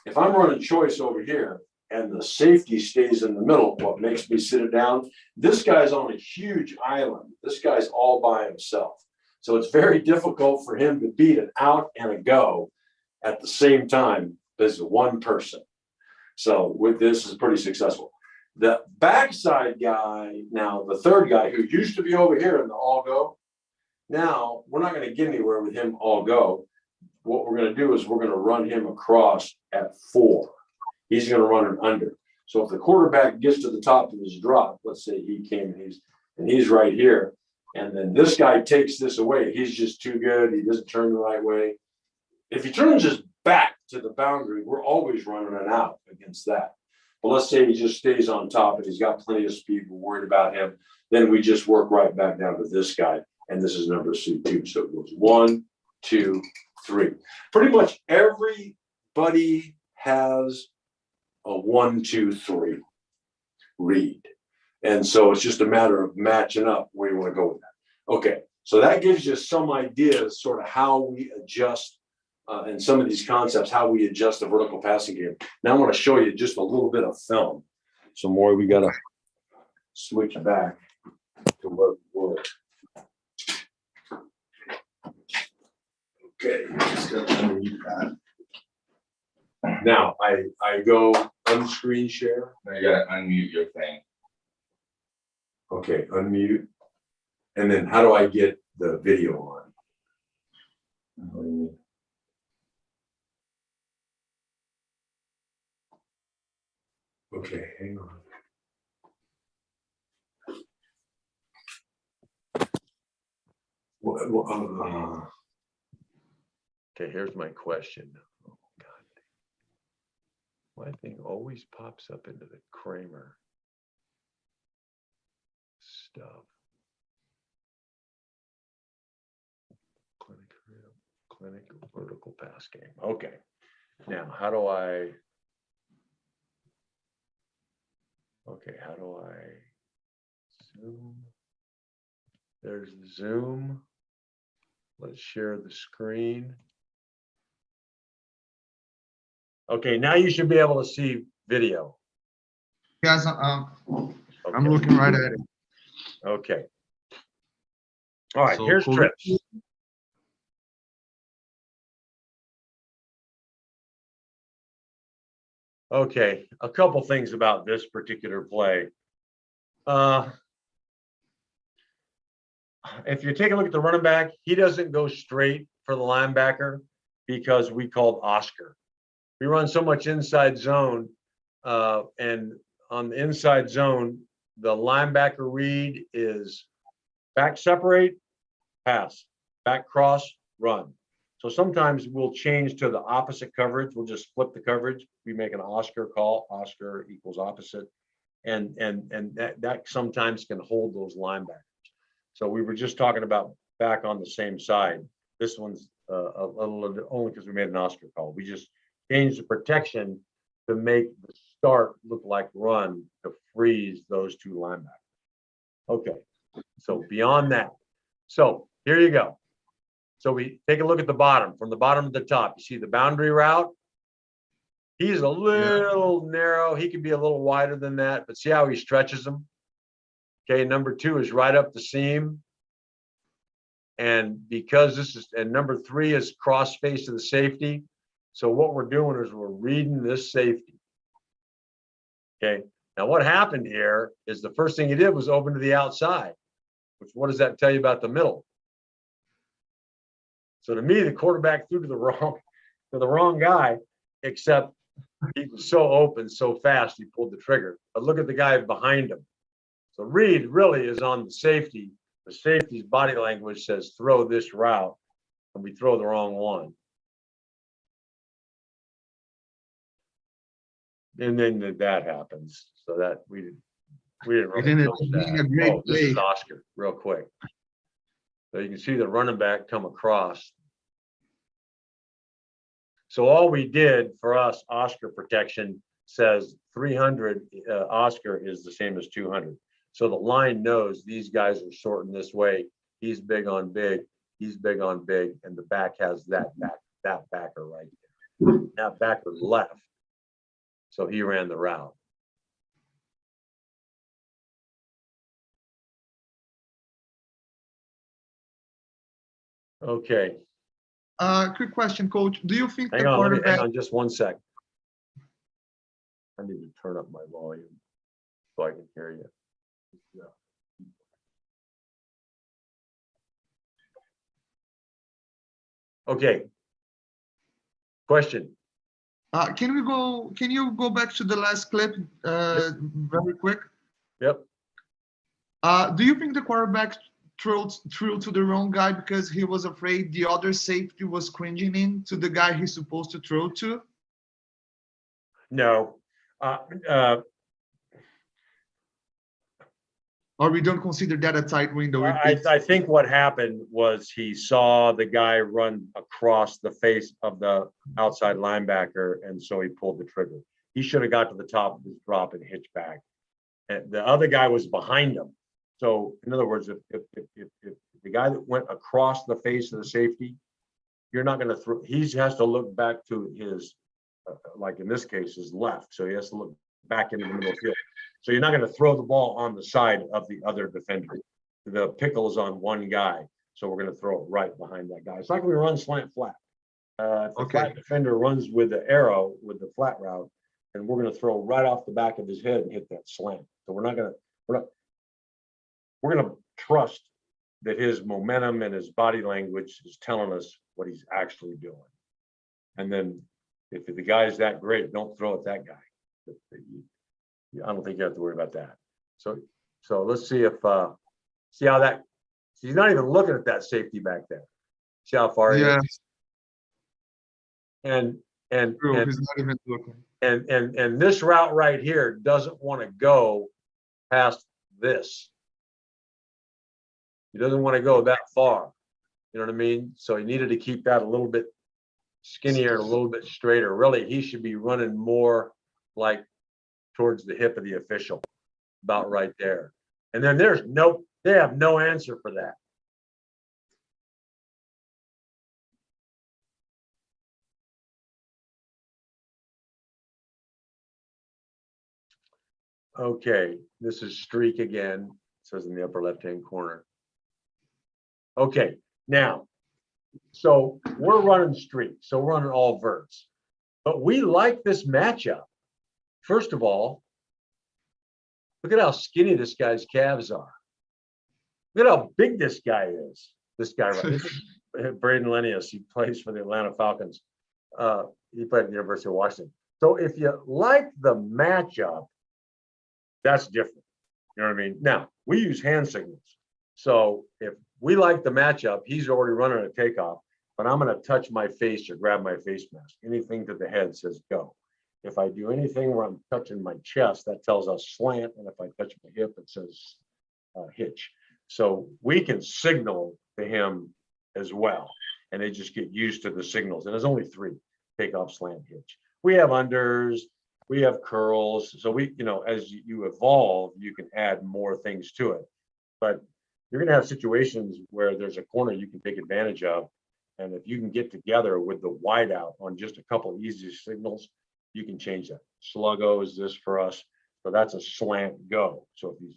if I'm running choice over here and the safety stays in the middle, what makes me sit it down? This guy's on a huge island. This guy's all by himself. So it's very difficult for him to beat an out and a go at the same time as one person. So with this is pretty successful. The backside guy, now the third guy who used to be over here in the all go, now we're not going to get anywhere with him all go. What we're going to do is we're going to run him across at 4. He's going to run an under. So if the quarterback gets to the top of his drop, let's say he came and he's right here, and then this guy takes this away, he's just too good. He doesn't turn the right way. If he turns his back to the boundary, we're always running an out against that. But let's say he just stays on top and he's got plenty of speed. We're worried about him. Then we just work right back down to this guy. And this is number 2. So it goes 1, 2, 3. Pretty much everybody has a 1, 2, 3 read. And so it's just a matter of matching up where you want to go with that. Okay. So that gives you some ideas sort of how we adjust and some of these concepts, how we adjust the vertical passing game. Now I want to show you just a little bit of film. So more, we got to switch back to what worked. Okay. Now I go unscreen share. Now you gotta unmute your thing. Okay, unmute. And then how do I get the video on? Okay, hang on. Okay, here's my question. Oh, God. My thing always pops up into the Kramer stuff. Clinic vertical pass game. Okay. Now, how do I zoom? There's the zoom. Let's share the screen. Okay, now you should be able to see video. Yes, Okay. I'm looking right at it. Okay. All right, So here's cool. trips. Okay, a couple things about this particular play. If you take a look at the running back, he doesn't go straight for the linebacker because we called Oscar. We run so much inside zone, and on the inside zone, the linebacker read is back separate, pass, back cross, run. So sometimes we'll change to the opposite coverage. We'll just flip the coverage. We make an Oscar call. Oscar equals opposite, and that sometimes can hold those linebackers. So we were just talking about back on the same side. This one's a little only because we made an Oscar call. We just changed the protection to make the start look like run to freeze those two linebackers. Okay, so beyond that, so here you go. So we take a look at the bottom, from the bottom to the top. You see the boundary route? He's a little narrow. He can be a little wider than that, but see how he stretches them? Okay, number 2 is right up the seam. And because this is, and number 3 is cross face to the safety. So what we're doing is we're reading this safety. Okay, now what happened here is the first thing he did was open to the outside, which what does that tell you about the middle? So to me, the quarterback threw to the wrong guy, except he was so open, so fast, he pulled the trigger. But look at the guy behind him. So read really is on the safety. The safety's body language says throw this route, and we throw the wrong one. And then that happens. So that we didn't really know that. Oh, this is Oscar, real quick. So you can see the running back come across. So all we did for us, Oscar protection says 300 Oscar is the same as 200. So the line knows these guys are sorting this way. He's big on big, he's big on big, and the back has that backer right there. That backer left. So he ran the route. Okay, Quick question, coach. Do you think hang the on, hang quarterback? on just one sec. I need to turn up my volume so I can hear you. Yeah. Okay. Question. Can you go back to the last clip very quick? Yep. Do you think the quarterback threw to the wrong guy because he was afraid the other safety was cringing in to the guy he's supposed to throw to? No. Or we don't consider that a tight window? I think what happened was he saw the guy run across the face of the outside linebacker, and so he pulled the trigger. He should have got to the top of his drop and hitched back. And the other guy was behind him. So in other words, if the guy that went across the face of the safety, you're not going to throw. He has to look back to his, like in this case, his left. So he has to look back into the middle of the field. So you're not going to throw the ball on the side of the other defender. The pickle is on one guy, so we're going to throw it right behind that guy. It's like we run slant flat. If the flat defender runs with the arrow with the flat route, and we're going to throw right off the back of his head and hit that slant. So we're going to trust that his momentum and his body language is telling us what he's actually doing. And then if the guy's that great, don't throw at that guy. I don't think you have to worry about that. So let's see if see how that. He's not even looking at that safety back there. See how far he is. And He's not even looking. And this route right here doesn't want to go past this. He doesn't want to go that far. You know what I mean? So he needed to keep that a little bit skinnier, a little bit straighter. Really, he should be running more like towards the hip of the official, about right there. And then they have no answer for that. Okay, this is streak again. It says in the upper left-hand corner. Okay, now, so we're running streak, so we're running all verts. But we like this matchup. First of all, look at how skinny this guy's calves are. Look at how big this guy is. This guy, right? This is Braden Lenius. He plays for the Atlanta Falcons. He played at the University of Washington. So if you like the matchup, that's different. You know what I mean? Now, we use hand signals. So if we like the matchup, he's already running a takeoff, but I'm going to touch my face or grab my face mask. Anything to the head says go. If I do anything where I'm touching my chest, that tells us slant. And if I touch my hip, it says hitch. So we can signal to him as well. And they just get used to the signals. And there's only 3: takeoff, slant, hitch. We have unders, we have curls. So we, as you evolve, you can add more things to it. But you're going to have situations where there's a corner you can take advantage of. And if you can get together with the wide out on just a couple of easy signals, you can change that. Sluggo is this for us. So that's a slant go. So if he's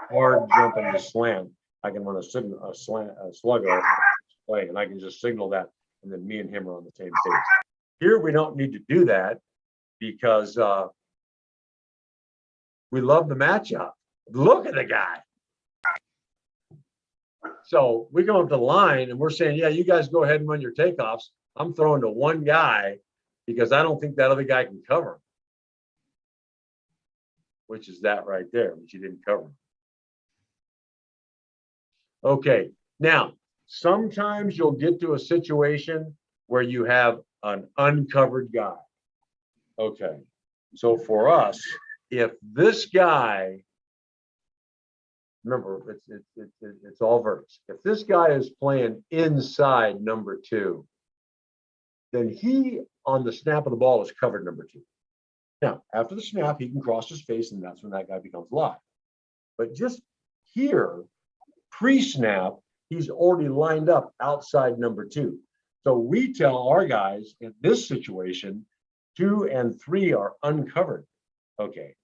hard jumping the slant, I can run a sluggo play, and I can just signal that, and then me and him are on the same page. Here we don't need to do that because we love the matchup. Look at the guy. So we go up the line and we're saying, yeah, you guys go ahead and run your takeoffs. I'm throwing to one guy because I don't think that other guy can cover him, which is that right there, which he didn't cover him. Okay, now, sometimes you'll get to a situation where you have an uncovered guy. Okay, so for us, if this guy, remember, it's all verts. If this guy is playing inside number 2, then he, on the snap of the ball, is covered number 2. Now, after the snap, he can cross his face, and that's when that guy becomes live. But just here, pre-snap, he's already lined up outside number 2. So we tell our guys in this situation, 2 and 3 are uncovered. Okay.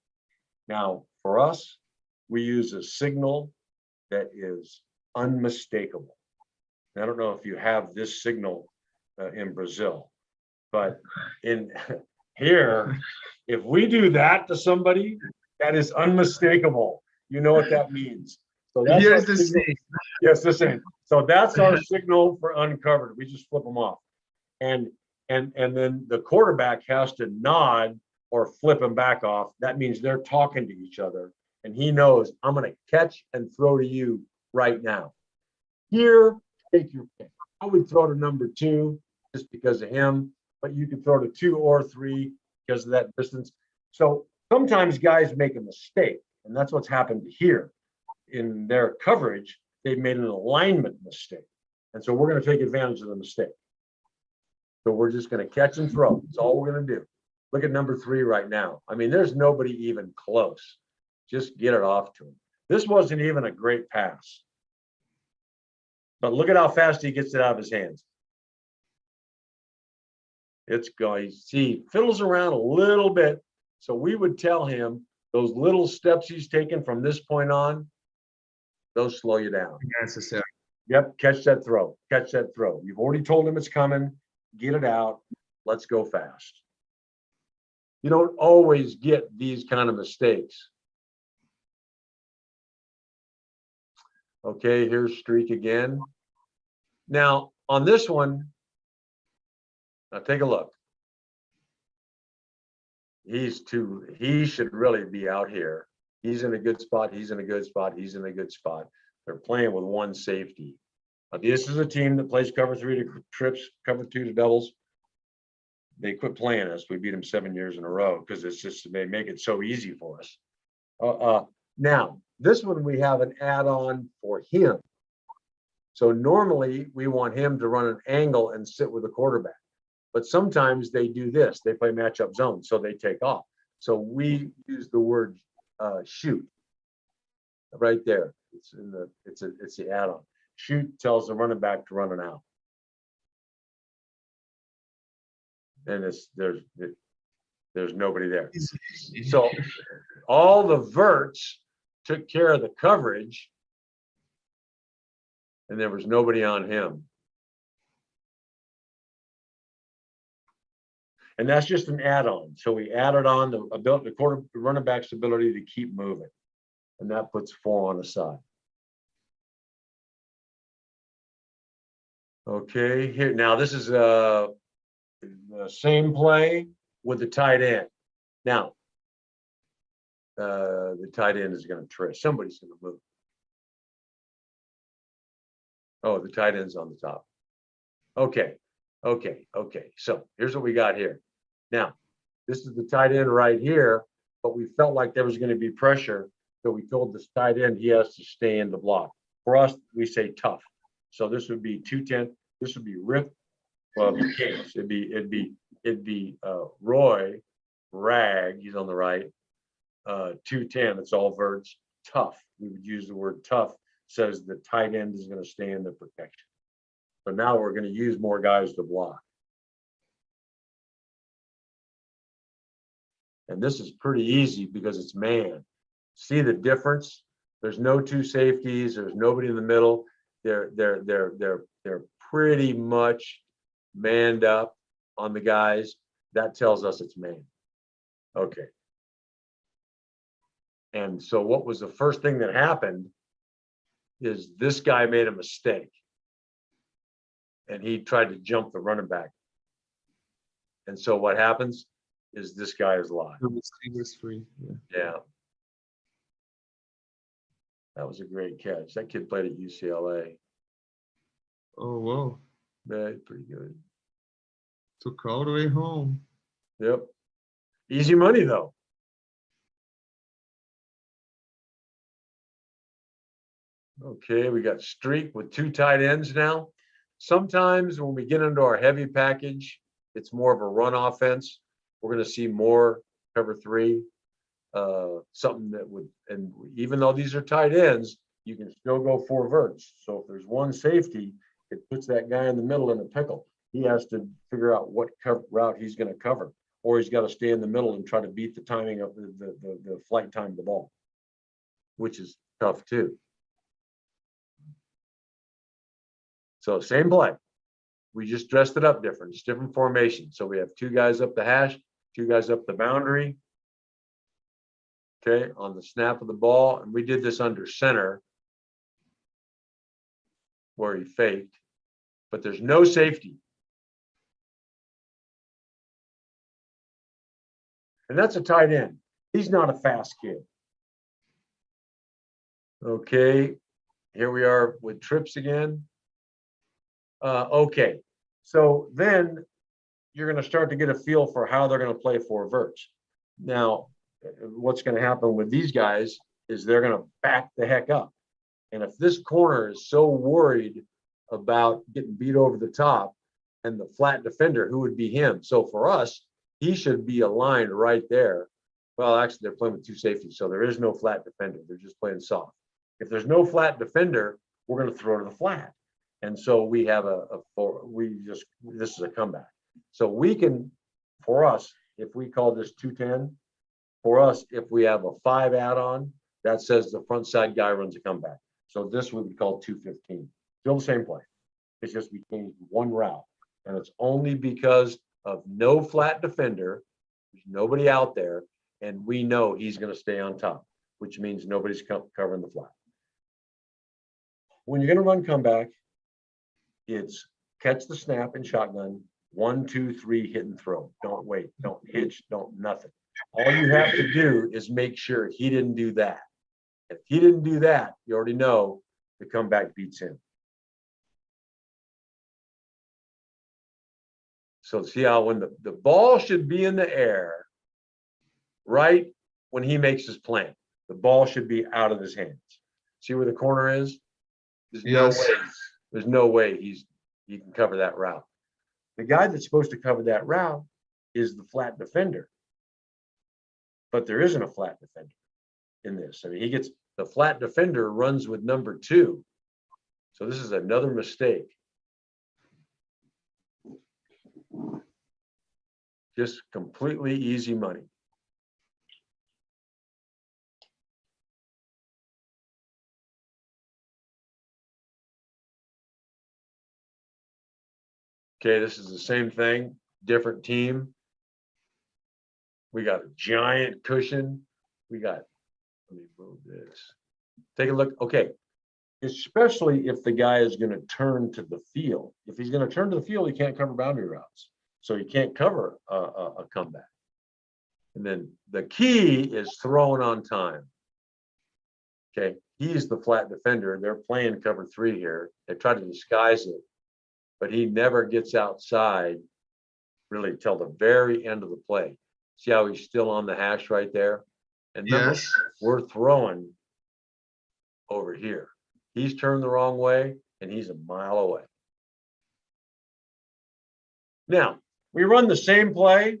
Now, for us, we use a signal that is unmistakable. I don't know if you have this signal in Brazil, but in here, if we do that to somebody, that is unmistakable. You know what that means. So that's Here's our the signal. thing. Yes, the same. So that's our signal for uncovered. We just flip them off. And then the quarterback has to nod or flip him back off. That means they're talking to each other. And he knows I'm going to catch and throw to you right now. Here, take your pick. I would throw to number 2 just because of him, but you can throw to 2 or 3 because of that distance. So sometimes guys make a mistake, and that's what's happened here. In their coverage, they've made an alignment mistake. And so we're going to take advantage of the mistake. So we're just going to catch and throw. That's all we're going to do. Look at number 3 right now. I mean, there's nobody even close. Just get it off to him. This wasn't even a great pass. But look at how fast he gets it out of his hands. It's going, see, fiddles around a little bit. So we would tell him those little steps he's taken from this point on, those slow you down. Necessary. Yep, catch that throw, catch that throw. You've already told him it's coming, get it out, let's go fast. You don't always get these kind of mistakes. Okay, here's streak again. Now, on this one, now take a look. He should really be out here. He's in a good spot, he's in a good spot, he's in a good spot. They're playing with one safety. This is a team that plays cover 3 to trips, cover 2 to doubles. They quit playing us. We beat them 7 years in a row because it's just, they make it so easy for us. Now, this one we have an add-on for him. So normally we want him to run an angle and sit with the quarterback. But sometimes they do this. They play matchup zone, so they take off. So we use the word shoot right there. It's in the it's the add-on. Shoot tells the running back to run it out. And there's nobody there. So all the verts took care of the coverage, and there was nobody on him. And that's just an add-on. So we added on the running back's ability to keep moving, and that puts 4 on the side. Okay, here now this is the same play with the tight end. Now, the tight end is going to trace. Somebody's going to move. Oh, the tight end's on the top. Okay. So here's what we got here. Now, this is the tight end right here, but we felt like there was going to be pressure. So we told this tight end he has to stay in the block. For us, we say tough. So this would be 210. This would be Rip. Well, it'd be Case. It'd be Roy, Rag. He's on the right. 210. It's all verts. Tough. We would use the word tough. Says the tight end is going to stay in the protection. So now we're going to use more guys to block. And this is pretty easy because it's man. See the difference? There's no 2 safeties. There's nobody in the middle. They're pretty much manned up on the guys. That tells us it's man. Okay. And so what was the first thing that happened is this guy made a mistake. And he tried to jump the running back. And so what happens is this guy is live. Free. Yeah. That was a great catch. That kid played at UCLA. Oh, whoa. Yeah, pretty good. Took all the way home. Yep. Easy money, though. Okay, we got streak with 2 tight ends now. Sometimes when we get into our heavy package, it's more of a run offense. We're going to see more cover 3. something that would, and even though these are tight ends, you can still go 4 verts. So if there's one safety, it puts that guy in the middle in a pickle. He has to figure out what route he's going to cover, or he's got to stay in the middle and try to beat the timing of the flight time of the ball, which is tough too. So same play. We just dressed it up different. It's different formation. So we have 2 guys up the hash, 2 guys up the boundary. Okay, on the snap of the ball. And we did this under center where he faked, but there's no safety. And that's a tight end. He's not a fast kid. Okay, here we are with trips again. Okay, so then you're going to start to get a feel for how they're going to play 4 verts. Now, what's going to happen with these guys is they're going to back the heck up. And if this corner is so worried about getting beat over the top, and the flat defender, who would be him? So for us, he should be aligned right there. Well, actually, they're playing with 2 safeties, so there is no flat defender. They're just playing soft. If there's no flat defender, we're going to throw to the flat. And so we have this is a comeback. So we can, for us, if we call this 210, for us, if we have a 5 add-on, that says the front side guy runs a comeback. So this we would call 215. Still the same play. It's just we changed one route. And it's only because of no flat defender. There's nobody out there. And we know he's going to stay on top, which means nobody's covering the flat. When you're going to run comeback, it's catch the snap and shotgun, 1, 2, 3, hit and throw. Don't wait, don't hitch, don't nothing. All you have to do is make sure he didn't do that. If he didn't do that, you already know the comeback beats him. So see how when the ball should be in the air, right when he makes his plan, the ball should be out of his hands. See where the corner is? There's no way he can cover that route. The guy that's supposed to cover that route is the flat defender. But there isn't a flat defender in this. I mean, he gets the flat defender runs with number 2. So this is another mistake. Just completely easy money. Okay, this is the same thing, different team. We got a giant cushion. We got, let me move this. Take a look. Okay, especially if the guy is going to turn to the field. If he's going to turn to the field, he can't cover boundary routes. So he can't cover a comeback. And then the key is throwing on time. Okay, he's the flat defender. They're playing cover 3 here. They try to disguise it, but he never gets outside really till the very end of the play. See how he's still on the hash right there? And remember, we're throwing over here. He's turned the wrong way and he's a mile away. Now, we run the same play.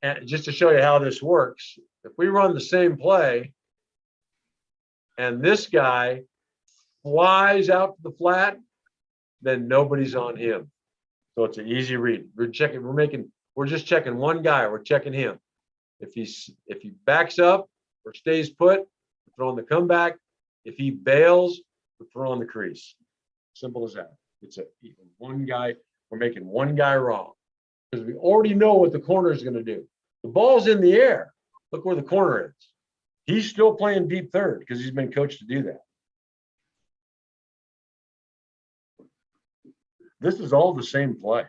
And just to show you how this works, if we run the same play and this guy flies out to the flat, then nobody's on him. So it's an easy read. We're just checking one guy. We're checking him. If he backs up or stays put, we're throwing the comeback. If he bails, we're throwing the crease. Simple as that. It's one guy. We're making one guy wrong because we already know what the corner is going to do. The ball's in the air. Look where the corner is. He's still playing deep third because he's been coached to do that. This is all the same play.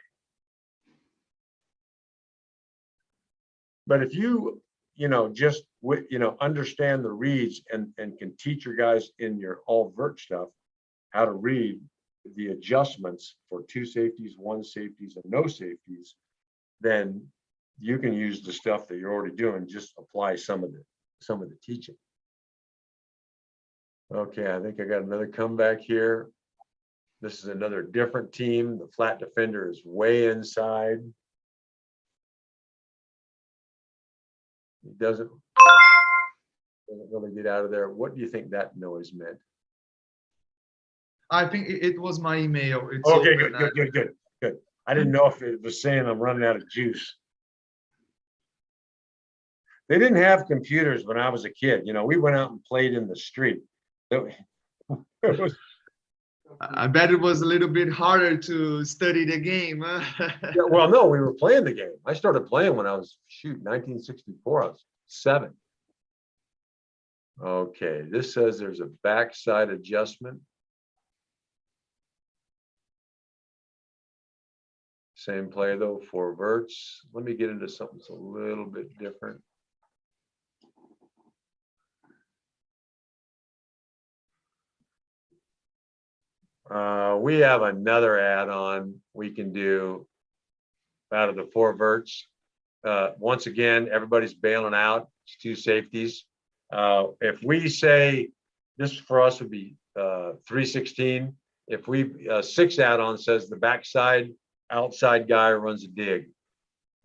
But if you just understand the reads and can teach your guys in your all vert stuff how to read the adjustments for 2 safeties, 1 safeties, and no safeties, then you can use the stuff that you're already doing. Just apply some of the teaching. Okay, I think I got another comeback here. This is another different team. The flat defender is way inside. He doesn't really get out of there. What do you think that noise meant? I think it was my email. It's Okay, open now. good. I didn't know if it was saying I'm running out of juice. They didn't have computers when I was a kid. You know, we went out and played in the street. It was, I bet it was a little bit harder to study the game. Huh? yeah, well, no, we were playing the game. I started playing when I was, 1964. I was 7. Okay, this says there's a backside adjustment. Same play though, 4 verts. Let me get into something that's a little bit different. We have another add-on we can do out of the 4 verts. Once again, everybody's bailing out. It's 2 safeties. If we say this for us would be 316. If we 6 add-on says the backside outside guy runs a dig,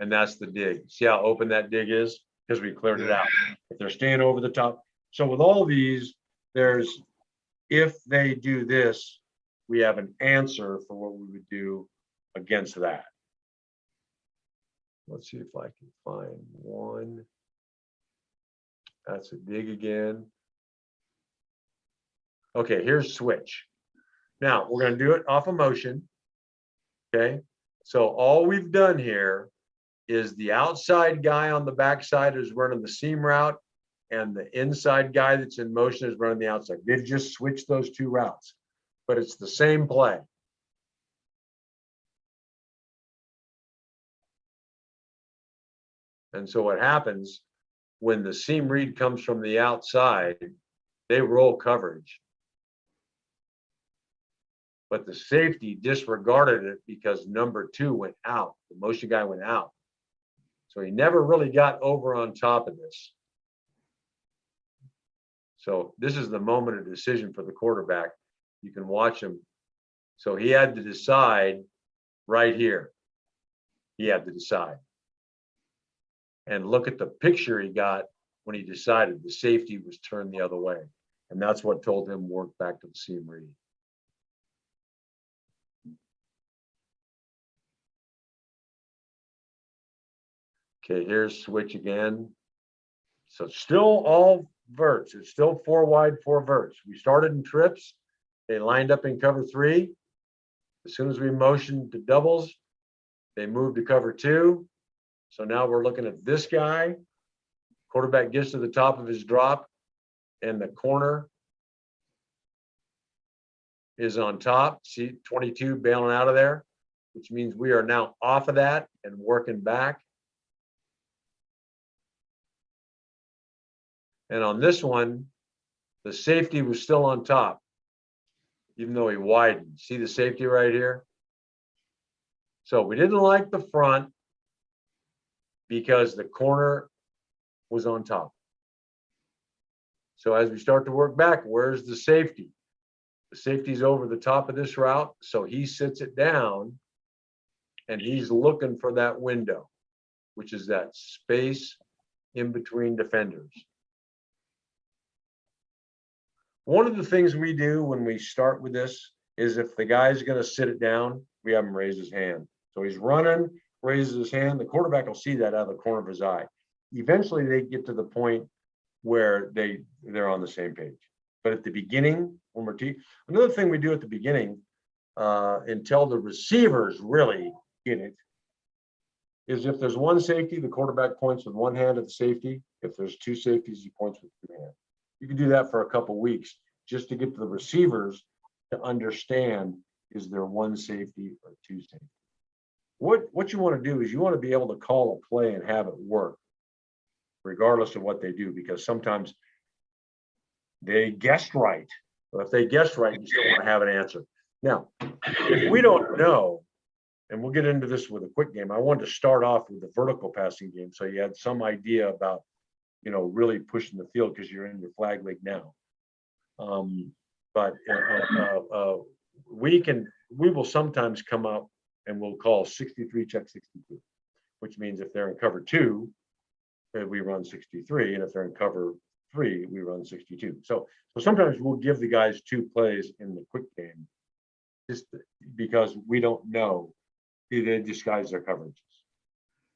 and that's the dig. See how open that dig is because we cleared it out. If they're staying over the top. So with all these, there's if they do this, we have an answer for what we would do against that. Let's see if I can find one. That's a dig again. Okay, here's switch. Now we're going to do it off of motion. Okay, so all we've done here is the outside guy on the backside is running the seam route, and the inside guy that's in motion is running the outside. They've just switched those 2 routes, but it's the same play. And so what happens when the seam read comes from the outside, they roll coverage. But the safety disregarded it because number 2 went out. The motion guy went out. So he never really got over on top of this. So this is the moment of decision for the quarterback. You can watch him. So he had to decide right here. He had to decide. And look at the picture he got when he decided the safety was turned the other way. And that's what told him work back to the seam read. Okay, here's switch again. So still all verts. It's still 4 wide, 4 verts. We started in trips. They lined up in cover 3. As soon as we motioned to doubles, they moved to cover 2. So now we're looking at this guy. Quarterback gets to the top of his drop, and the corner is on top. See 22 bailing out of there, which means we are now off of that and working back. And on this one, the safety was still on top, even though he widened. See the safety right here? So we didn't like the front because the corner was on top. So as we start to work back, where's the safety? The safety's over the top of this route. So he sits it down and he's looking for that window, which is that space in between defenders. One of the things we do when we start with this is if the guy's going to sit it down, we have him raise his hand. So he's running, raises his hand. The quarterback will see that out of the corner of his eye. Eventually they get to the point where they're on the same page. But at the beginning, when we're another thing we do at the beginning, until the receivers really get it, is if there's one safety, the quarterback points with one hand at the safety. If there's 2 safeties, he points with 2 hands. You can do that for a couple of weeks just to get the receivers to understand, is there 1 safety or 2 safety? What you want to do is you want to be able to call a play and have it work regardless of what they do, because sometimes they guessed right. But if they guessed right, you still want to have an answer. Now, if we don't know, and we'll get into this with a quick game, I wanted to start off with the vertical passing game so you had some idea about, really pushing the field because you're in your flag league now. But we will sometimes come up and we'll call 63 check 62, which means if they're in cover 2, we run 63, and if they're in cover 3, we run 62. So sometimes we'll give the guys 2 plays in the quick game, just because we don't know if they disguise their coverages.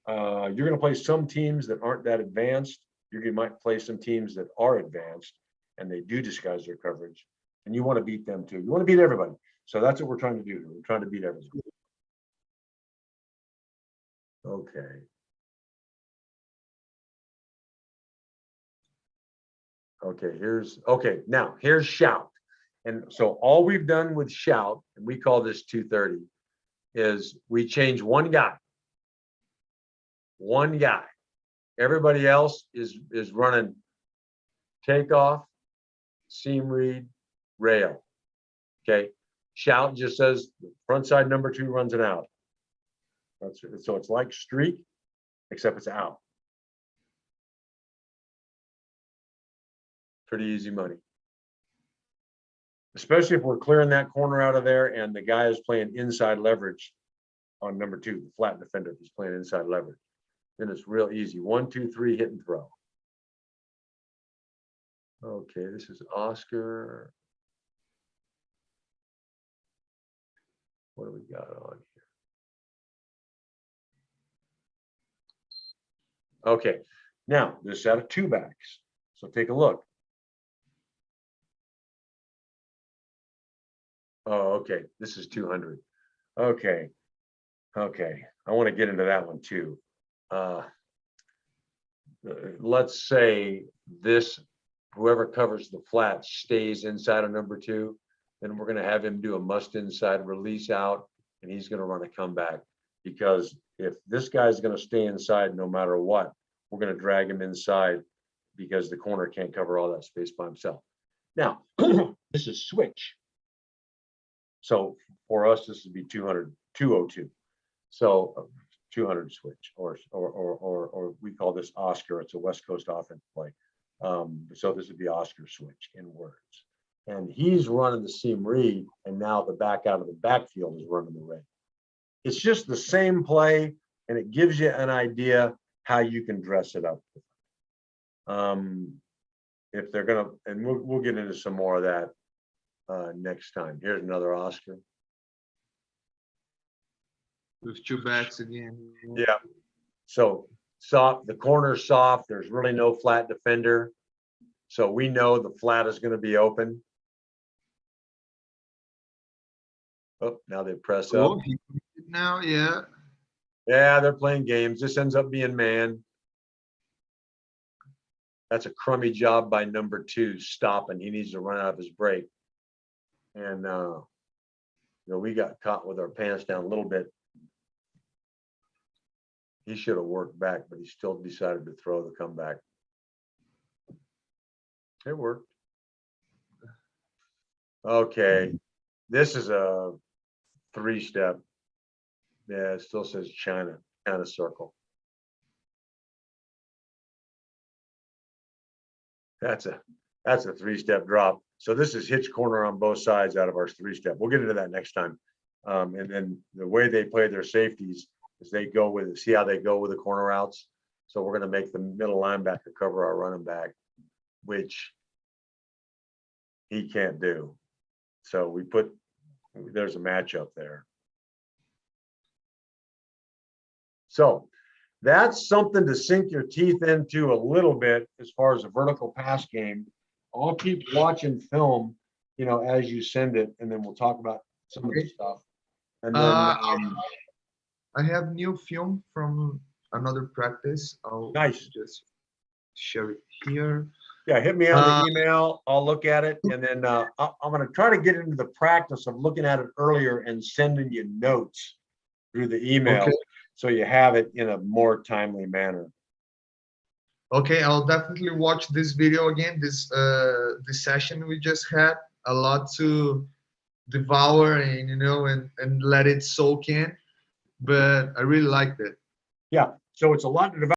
You're going to play some teams that aren't that advanced. You might play some teams that are advanced and they do disguise their coverage, and you want to beat them too. You want to beat everybody. So that's what we're trying to do. We're trying to beat everybody. Okay. Okay, now here's shout. And so all we've done with shout, and we call this 230, is we change one guy. One guy. Everybody else is running takeoff, seam read, rail. Okay. Shout just says front side number 2 runs an out. So it's like streak, except it's out. Pretty easy money. Especially if we're clearing that corner out of there and the guy is playing inside leverage on number 2, the flat defender, if he's playing inside leverage. Then it's real easy. 1, 2, 3, hit and throw. Okay, this is Oscar. What do we got on here? Okay, now this is out of 2 backs. So take a look. Oh, okay, this is 200. Okay, I want to get into that one too. Let's say this, whoever covers the flat stays inside of number 2, then we're going to have him do a must inside release out, and he's going to run a comeback, because if this guy's going to stay inside no matter what, we're going to drag him inside because the corner can't cover all that space by himself. Now, this is switch. So for us, this would be 202. So 200 switch, or we call this Oscar. It's a West Coast offense play. So this would be Oscar switch in words. And he's running the seam read, and now the back out of the backfield is running the raid. It's just the same play, and it gives you an idea how you can dress it up. If they're gonna, and we'll get into some more of that next time. Here's another Oscar. With 2 backs again. Yeah. So soft, the corner's soft. There's really no flat defender. So we know the flat is going to be open. Oh, now they press up. Oh, now, yeah. Yeah, they're playing games. This ends up being man. That's a crummy job by number 2 stopping. He needs to run out of his break. And we got caught with our pants down a little bit. He should have worked back, but he still decided to throw the comeback. It worked. Okay, this is a 3-step. Yeah, it still says China circle. That's a 3-step drop. So this is hitch corner on both sides out of our 3-step. We'll get into that next time. And then the way they play their safeties is they go with, see how they go with the corner routes. So we're going to make the middle linebacker cover our running back, which he can't do. So there's a matchup there. So that's something to sink your teeth into a little bit as far as a vertical pass game. I'll keep watching film, as you send it, and then we'll talk about some of the stuff. And then I have new film from another practice. I'll nice. Just share it here. Yeah, hit me on the email. I'll look at it, and then I'm going to try to get into the practice of looking at it earlier and sending you notes through the email, okay, so you have it in a more timely manner. Okay, I'll definitely watch this video again. This session we just had, a lot to devour and let it soak in, but I really liked it. Yeah, so it's a lot to devour.